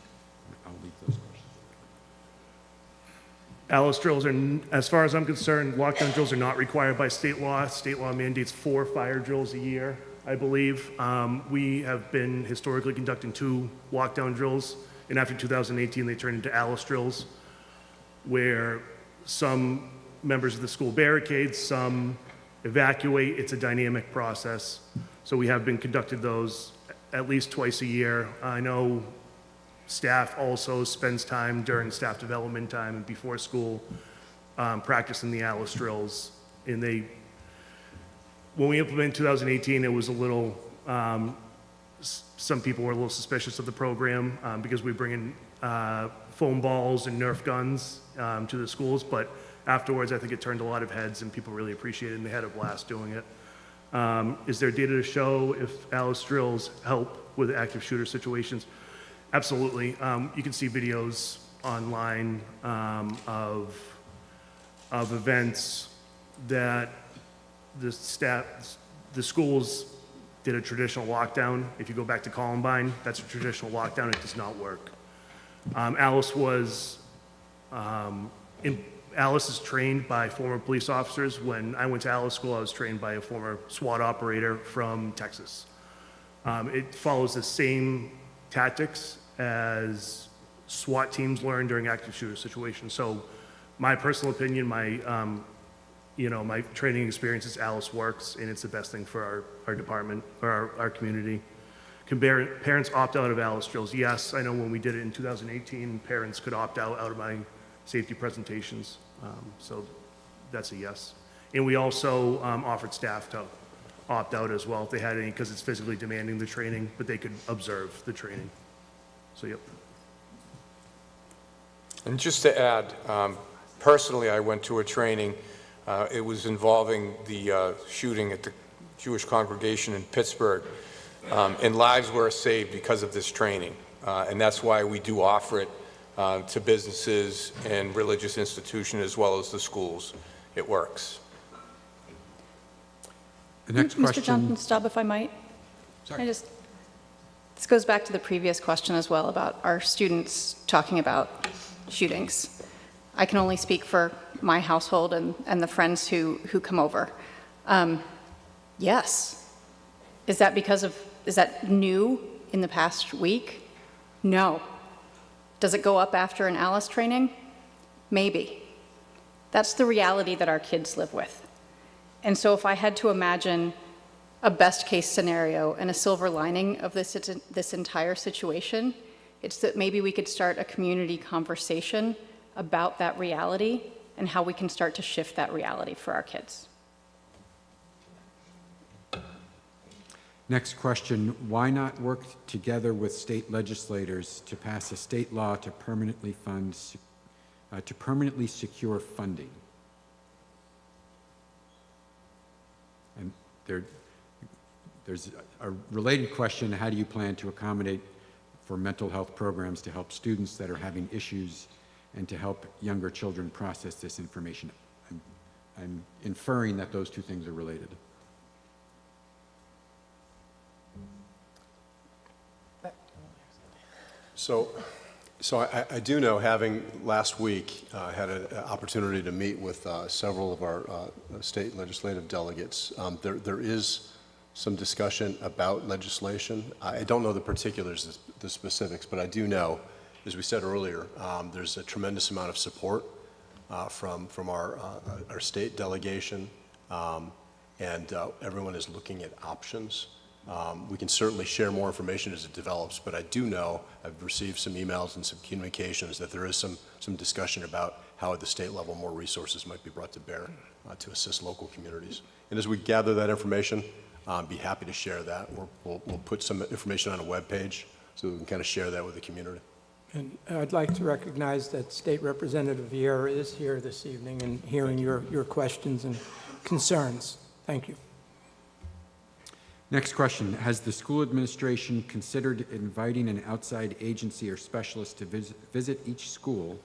I'll leave those questions. ALICE drills are, as far as I'm concerned, lockdown drills are not required by state law. State law mandates 4 fire drills a year, I believe. We have been historically conducting 2 lockdown drills, and after 2018, they turned into ALICE drills, where some members of the school barricade, some evacuate. It's a dynamic process. So we have been conducting those at least twice a year. I know staff also spends time during staff development time and before school practicing the ALICE drills. And when we implemented in 2018, it was a little, some people were a little suspicious of the program because we bring in foam balls and Nerf guns to the schools, but afterwards, I think it turned a lot of heads and people really appreciated it and they had a blast doing it. Is there data to show if ALICE drills help with active shooter situations? Absolutely. You can see videos online of events that the schools did a traditional lockdown. If you go back to Columbine, that's a traditional lockdown. It does not work. ALICE is trained by former police officers. When I went to ALICE school, I was trained by a former SWAT operator from Texas. It follows the same tactics as SWAT teams learn during active shooter situations. So my personal opinion, my training experience is ALICE works, and it's the best thing for our department, or our community. Can parents opt out of ALICE drills? Yes, I know when we did it in 2018, parents could opt out of my safety presentations. So that's a yes. And we also offered staff to opt out as well if they had any, because it's physically demanding the training, but they could observe the training. So, yep. And just to add, personally, I went to a training. It was involving the shooting at the Jewish congregation in Pittsburgh, and lives were saved because of this training. And that's why we do offer it to businesses and religious institutions as well as the schools. It works. The next Mr. question. Johnson, stop if I might. This goes back to the previous question as well about our students talking about shootings. I can only speak for my household and the friends who come over. Yes. Is that new in the past week? No. Does it go up after an Alice training? Maybe. That's the reality that our kids live with. And so if I had to imagine a best case scenario and a silver lining of this entire situation, it's that maybe we could start a community conversation about that reality and how we can start to shift that reality for our kids. Next question, why not work together with state legislators to pass a state law to permanently secure funding? And there's a related question, how do you plan to accommodate for mental health programs to help students that are having issues and to help younger children process this information? I'm inferring that those two things are related. So I do know, having last week had an opportunity to meet with several of our state legislative delegates. There is some discussion about legislation. I don't know the particulars, the specifics, but I do know, as we said earlier, there's a tremendous amount of support from our state delegation, and everyone is looking at options. We can certainly share more information as it develops, but I do know, I've received some emails and some communications that there is some discussion about how at the state level more resources might be brought to bear to assist local communities. And as we gather that information, be happy to share that. We'll put some information on a webpage so we can kind of share that with the community. And I'd like to recognize that State Representative Vieira is here this evening and hearing your questions and concerns. Thank you. Next question, has the school administration considered inviting an outside agency or specialist to visit each school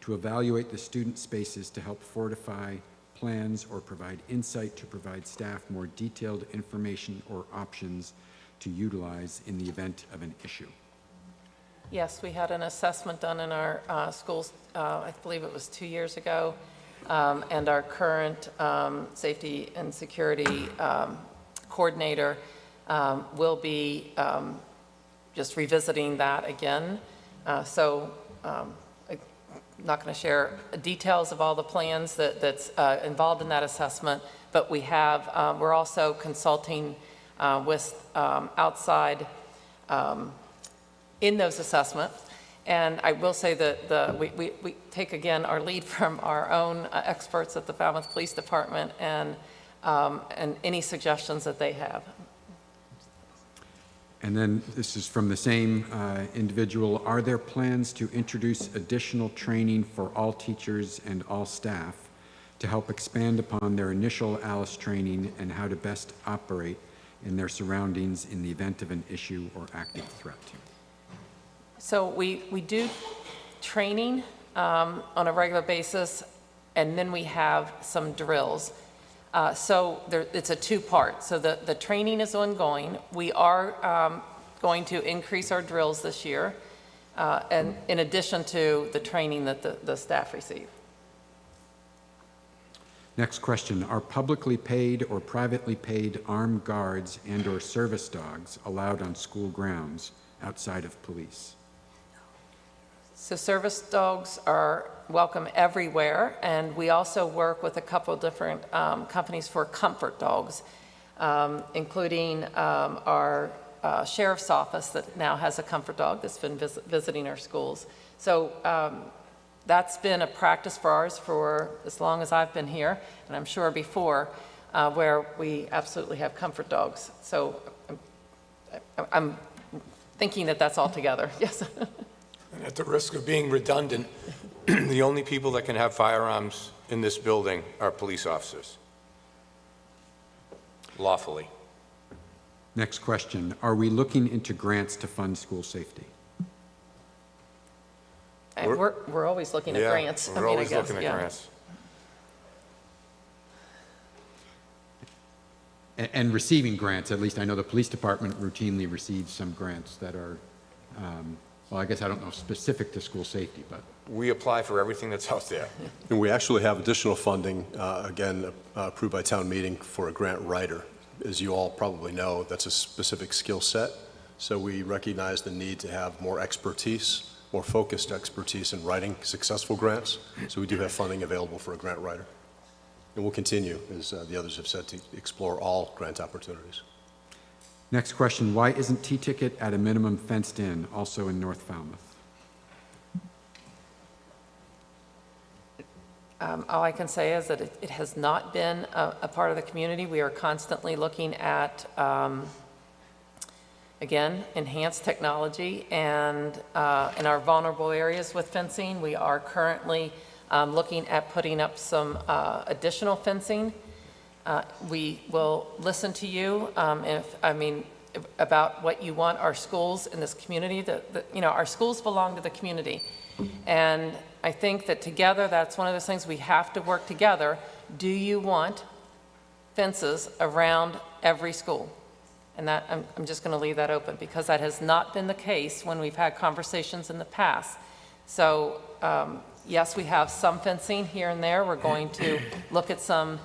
to evaluate the student spaces to help fortify plans or provide insight to provide staff more detailed information or options to utilize in the event of an issue? Yes, we had an assessment done in our schools, I believe it was 2 years ago, and our current safety and security coordinator will be just revisiting that again. I'm not going to share details of all the plans that's involved in that assessment, but we're also consulting with outside in those assessments. And I will say that we take, again, our lead from our own experts at the Falmouth Police Department and any suggestions that they have. And then this is from the same individual. Are there plans to introduce additional training for all teachers and all staff to help expand upon their initial ALICE training and how to best operate in their surroundings in the event of an issue or active threat? So we do training on a regular basis, and then we have some drills. It's a two-part. So the training is ongoing. We are going to increase our drills this year, and in addition to the training that the staff receive. Next question, are publicly paid or privately paid armed guards and or service dogs allowed on school grounds outside of police? So service dogs are welcome everywhere, and we also work with a couple different companies for comfort dogs, including our sheriff's office that now has a comfort dog that's been visiting our schools. So that's been a practice for ours for as long as I've been here, and I'm sure before, where we absolutely have comfort dogs. So I'm thinking that that's all together, yes. And at the risk of being redundant, the only people that can have firearms in this building are police officers, lawfully. Next question, are we looking into grants to fund school safety? And we're always looking at grants. We're always looking at yeah. grants. And receiving grants, at least I know the police department routinely receives some grants that are, well, I guess I don't know specific to school safety, but. We apply for everything that's out there. And we actually have additional funding, again, approved by town meeting for a grant writer. As you all probably know, that's a specific skill set. So we recognize the need to have more expertise, more focused expertise in writing successful grants. So we do have funding available for a grant writer. And we'll continue, as the others have said, to explore all grant opportunities. Next question, why isn't T-Ticket at a minimum fenced in, also in North Falmouth? All I can say is that it has not been a part of the community. We are constantly looking at, again, enhanced technology and in our vulnerable areas with fencing. We are currently looking at putting up some additional fencing. We will listen to you about what you want our schools in this community. Our schools belong to the community. And I think that together, that's one of those things we have to work together. Do you want fences around every school? And that, I'm just going to leave that open because that has not been the case when we've had conversations in the past. So, yes, we have some fencing here and there. We're going to look at some,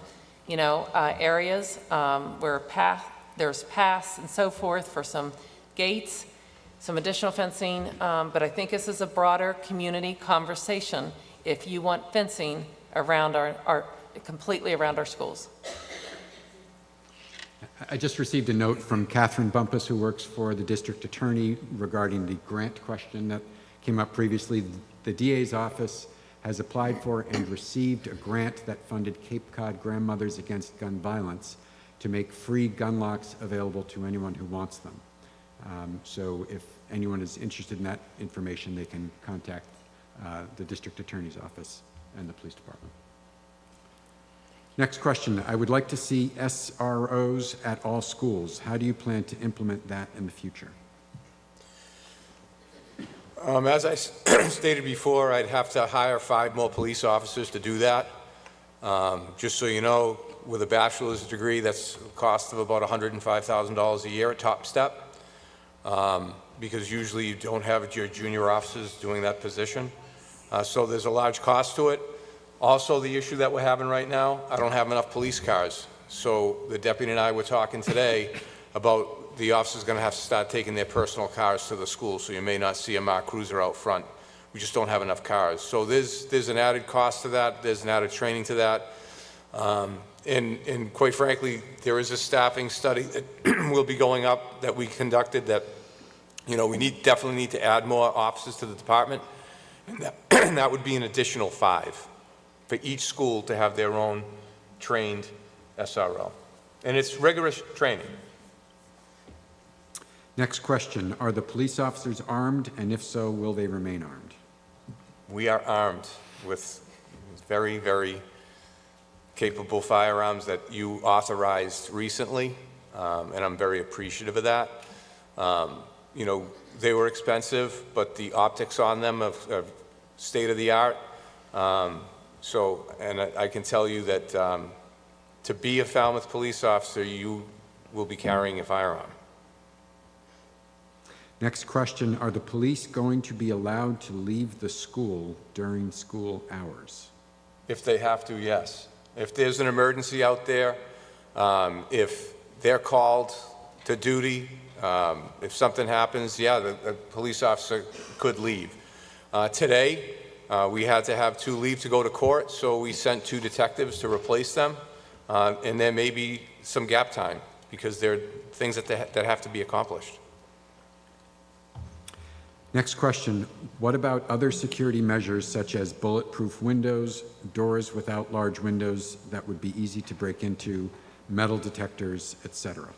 areas where there's paths and so forth for some gates, some additional fencing, but I think this is a broader community conversation if you want fencing around completely around our schools. I just received a note from Catherine Bumpus, who works for the district attorney, regarding the grant question that came up previously. The DA's office has applied for and received a grant that funded Cape Cod Grandmothers Against Gun Violence to make free gun locks available to anyone who wants them. So if anyone is interested in that information, they can contact the district attorney's office and the police department. Next question. I would like to see SROs at all schools. How do you plan to implement that in the future? As I stated before, I'd have to hire 5 more police officers to do that. Just so you know, with a bachelor's degree, that's a cost of about $105,000 a year at top step. Because usually you don't have your junior officers doing that position. So there's a large cost to it. Also, the issue that we're having right now, I don't have enough police cars. So the deputy and I were talking today about the officers going to have to start taking their personal cars to the school, so you may not see a marked cruiser out front. We just don't have enough cars. So there's an added cost to that. There's an added training to that. And quite frankly, there is a staffing study that will be going up that we conducted that, we definitely need to add more officers to the department. And that would be an additional 5 for each school to have their own trained SRO. And it's rigorous training. Next question. Are the police officers armed, and if so, will they remain armed? We are armed with very, very capable firearms that you authorized recently, and I'm very appreciative of that. They were expensive, but the optics on them are state-of-the-art. And I can tell you that to be a Falmouth police officer, you will be carrying a firearm. Next question. Are the police going to be allowed to leave the school during school hours? If they have to, yes. If there's an emergency out there, if they're called to duty, if something happens, yeah, the police officer could leave. Today, we had to have 2 leave to go to court, so we sent 2 detectives to replace them. And there may be some gap time because there are things that have to be accomplished. Next question. What about other security measures such as bulletproof windows, doors without large windows that would be easy to break into, metal detectors, etc.?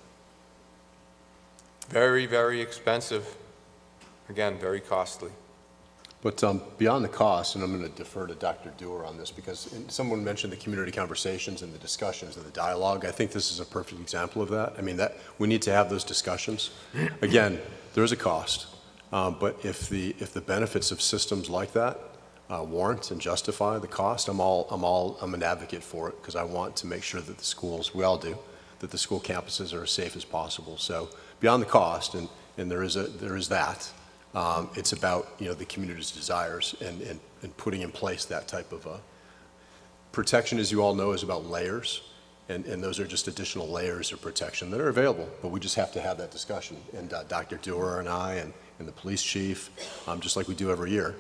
Very, very expensive. Again, very costly. But beyond the cost, and I'm going to defer to Dr. Dewar on this, because someone mentioned the community conversations and the discussions and the dialogue. I think this is a perfect example of that. I mean, that we need to have those discussions. Again, there is a cost, but if the benefits of systems like that warrant and justify the cost, I'm an advocate for it, because I want to make sure that the schools, we all do, that the school campuses are as safe as possible. So beyond the cost, and there is that. It's about, the community's desires and putting in place that type of protection, as you all know, is about layers, and those are just additional layers of protection that are available, but we just have to have that discussion. And Dr. Dewar and I and the police chief, just like we do every year,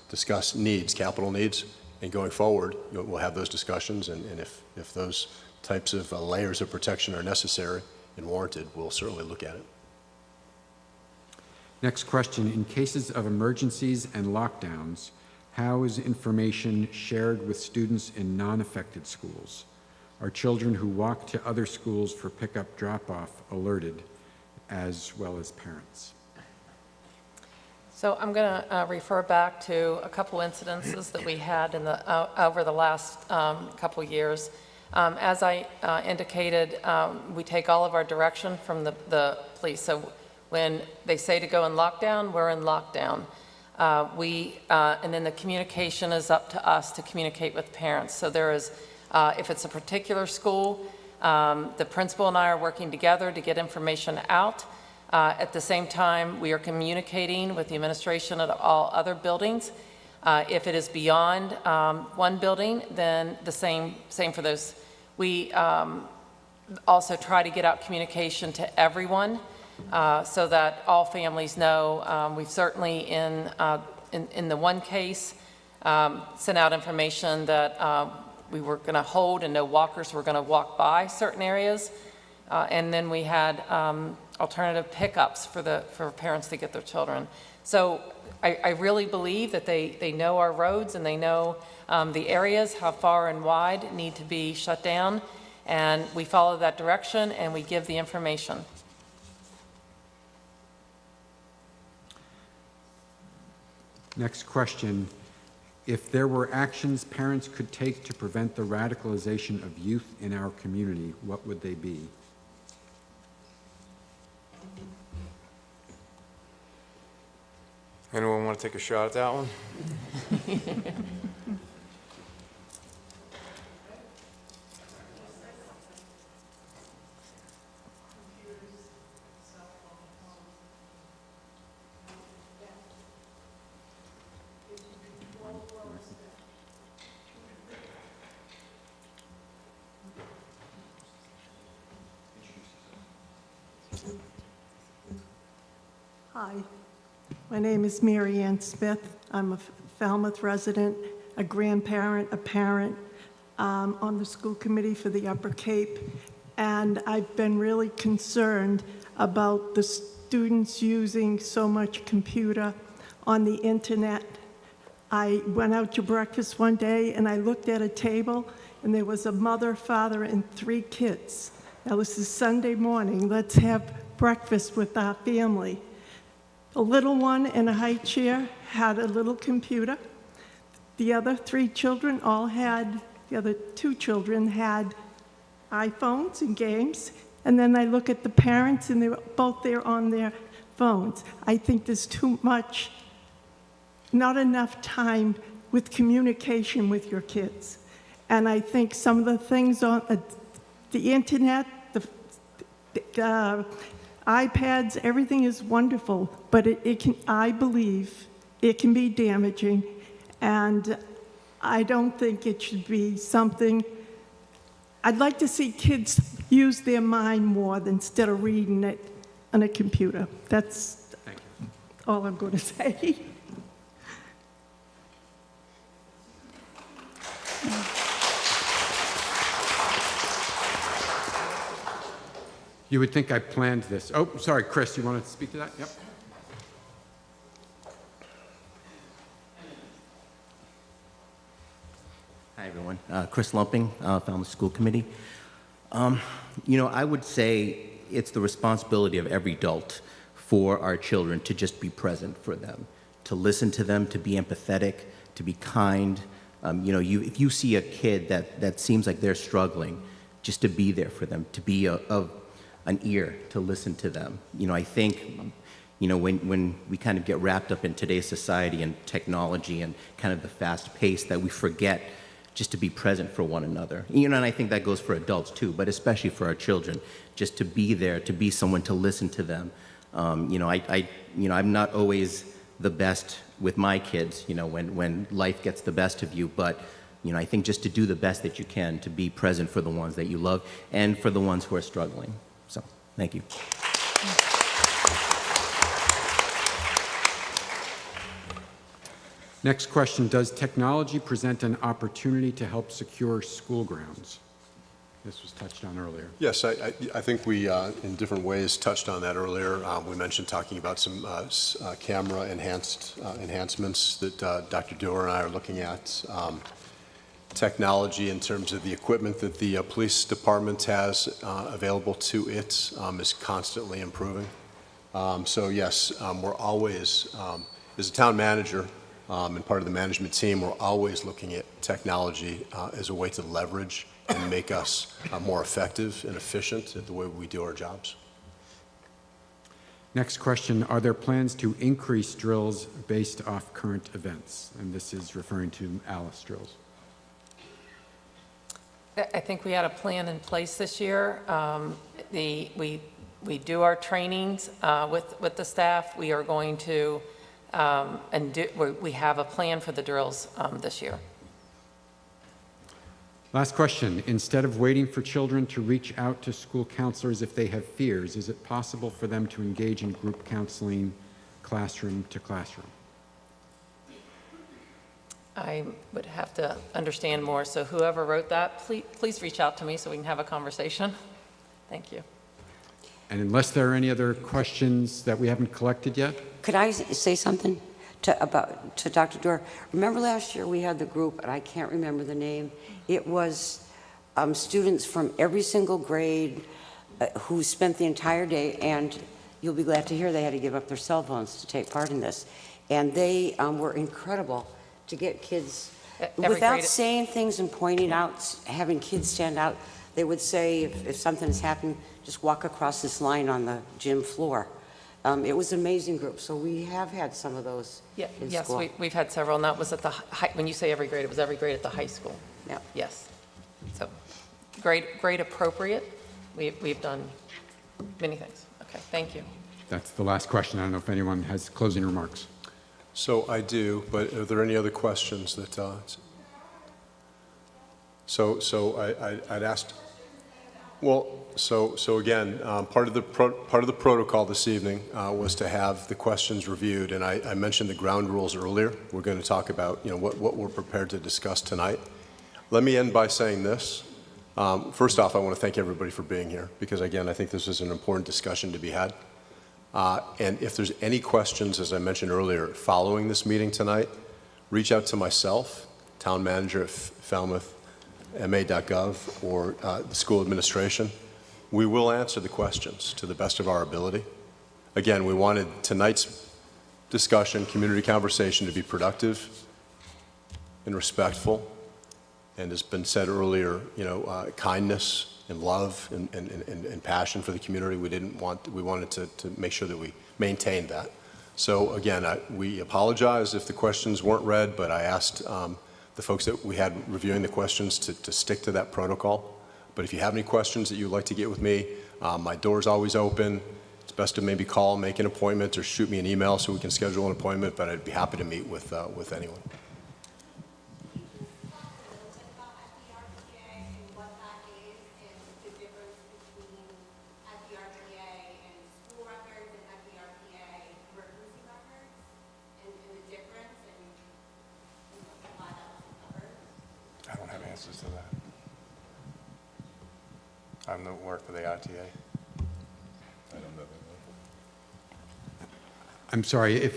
discuss needs, capital needs, and going forward, we'll have those discussions, and if those types of layers of protection are necessary and warranted, we'll certainly look at it. Next question, in cases of emergencies and lockdowns, how is information shared with students in non-affected schools? Are children who walk to other schools for pickup drop-off alerted, as well as parents? So I'm going to refer back to a couple incidences that we had in over the last couple years. As I indicated, we take all of our direction from the police. So when they say to go in lockdown, we're in lockdown. And then the communication is up to us to communicate with parents. So there is, if it's a particular school, the principal and I are working together to get information out. At the same time, we are communicating with the administration at all other buildings. If it is beyond one building, then the same for those. We also try to get out communication to everyone so that all families know. We've certainly, in the one case, sent out information that we were going to hold and no walkers were going to walk by certain areas. And then we had alternative pickups for parents to get their children. So I really believe that they know our roads and they know the areas, how far and wide need to be shut down. And we follow that direction and we give the information. Next question, if there were actions parents could take to prevent the radicalization of youth in our community, what would they be? Anyone want to take a shot at that one? Hi, my name is Mary Ann Smith. I'm a Falmouth resident, a grandparent, a parent, on the school committee for the Upper Cape, and I've been really concerned about the students using so much computer on the internet. I went out to breakfast one day and I looked at a table and there was a mother, father, and 3 kids. Now this is Sunday morning, let's have breakfast with our family. The little one in a high chair had a little computer. The other 3 children the other 2 children had iPhones and games. And then I look at the parents and they're both there on their phones. I think there's too much, not enough time with communication with your kids. And I think some of the things on the internet, the iPads, everything is wonderful, but I believe it can be damaging, and I don't think it should be something. I'd like to see kids use their mind more instead of reading it on a computer. That's all I'm going to say. You would think I planned this. Oh, sorry, Chris, you wanted to speak to that? Yep. Hi, everyone. Chris Lumping, Falmouth School Committee. I would say it's the responsibility of every adult for our children to just be present for them, to listen to them, to be empathetic, to be kind. If you see a kid that seems like they're struggling, just to be there for them, to be an ear, to listen to them. I think, when we kind of get wrapped up in today's society and technology and kind of the fast pace, that we forget just to be present for one another. And I think that goes for adults too, but especially for our children, just to be there, to be someone to listen to them. I'm not always the best with my kids, when life gets the best of you, but I think just to do the best that you can, to be present for the ones that you love and for the ones who are struggling. So, thank you. Next question, does technology present an opportunity to help secure school grounds? This was touched on earlier. Yes, I think we, in different ways, touched on that earlier. We mentioned talking about some camera enhancements that Dr. Doerr and I are looking at. Technology in terms of the equipment that the police department has available to it is constantly improving. So yes, we're always, as a town manager and part of the management team, we're always looking at technology as a way to leverage and make us more effective and efficient at the way we do our jobs. Next question, are there plans to increase drills based off current events? And this is referring to Alice drills. I think we had a plan in place this year. We do our trainings with the staff. We are going to, we have a plan for the drills this year. Last question, instead of waiting for children to reach out to school counselors if they have fears, is it possible for them to engage in group counseling classroom to classroom? I would have to understand more, so whoever wrote that, please reach out to me so we can have a conversation. Thank you. And unless there are any other questions that we haven't collected yet? Could I say something to Dr. Doerr? Remember last year we had the group, and I can't remember the name. It was students from every single grade who spent the entire day, and you'll be glad to hear they had to give up their cell phones to take part in this. And they were incredible to get kids, without saying things and pointing out, having kids stand out, they would say, if something has happened, just walk across this line on the gym floor. It was an amazing group, so we have had some of those in school. Yes, we've had several, and that was at the high, when you say every grade, it was every grade at the high school. Yeah. Yes. So, grade appropriate, we've done many things. Okay, thank you. That's the last question. I don't know if anyone has closing remarks. So I do, but are there any other questions that? I'd asked. Well, so again, part of the protocol this evening was to have the questions reviewed, and I mentioned the ground rules earlier. We're going to talk about what we're prepared to discuss tonight. Let me end by saying this. First off, I want to thank everybody for being here because again, I think this is an important discussion to be had. And if there's any questions, as I mentioned earlier, following this meeting tonight, reach out to myself, town manager at Falmouth, ma.gov, or the school administration. We will answer the questions to the best of our ability. Again, we wanted tonight's discussion, community conversation, to be productive and respectful. And as been said earlier, kindness and love and passion for the community. We wanted to make sure that we maintained that. So again, we apologize if the questions weren't read, but I asked the folks that we had reviewing the questions to stick to that protocol. But if you have any questions that you'd like to get with me, my door's always open. It's best to maybe call, make an appointment, or shoot me an email so we can schedule an appointment, but I'd be happy to meet with anyone. I don't have answers to that. I don't work for the RTA. I don't know. I'm sorry,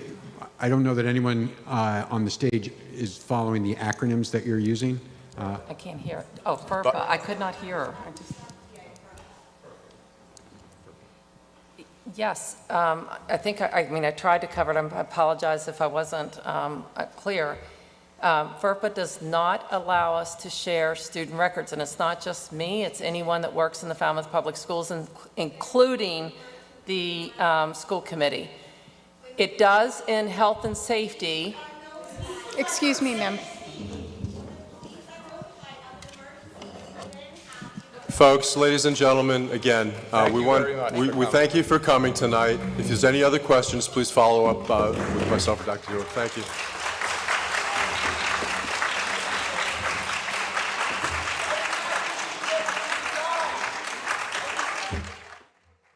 I don't know that anyone on the stage is following the acronyms that you're using. I can't hear. Oh, FERPA, I could not hear her. Yes, I think, I mean, I tried to cover it. I apologize if I wasn't clear. FERPA does not allow us to share student records, and it's not just me, it's anyone that works in the Falmouth Public Schools, including the school committee. It does in health and safety. Excuse me, ma'am. Folks, ladies and gentlemen, again, we thank you for coming tonight. If there's any other questions, please follow up with myself or Dr. Dewar. Thank you.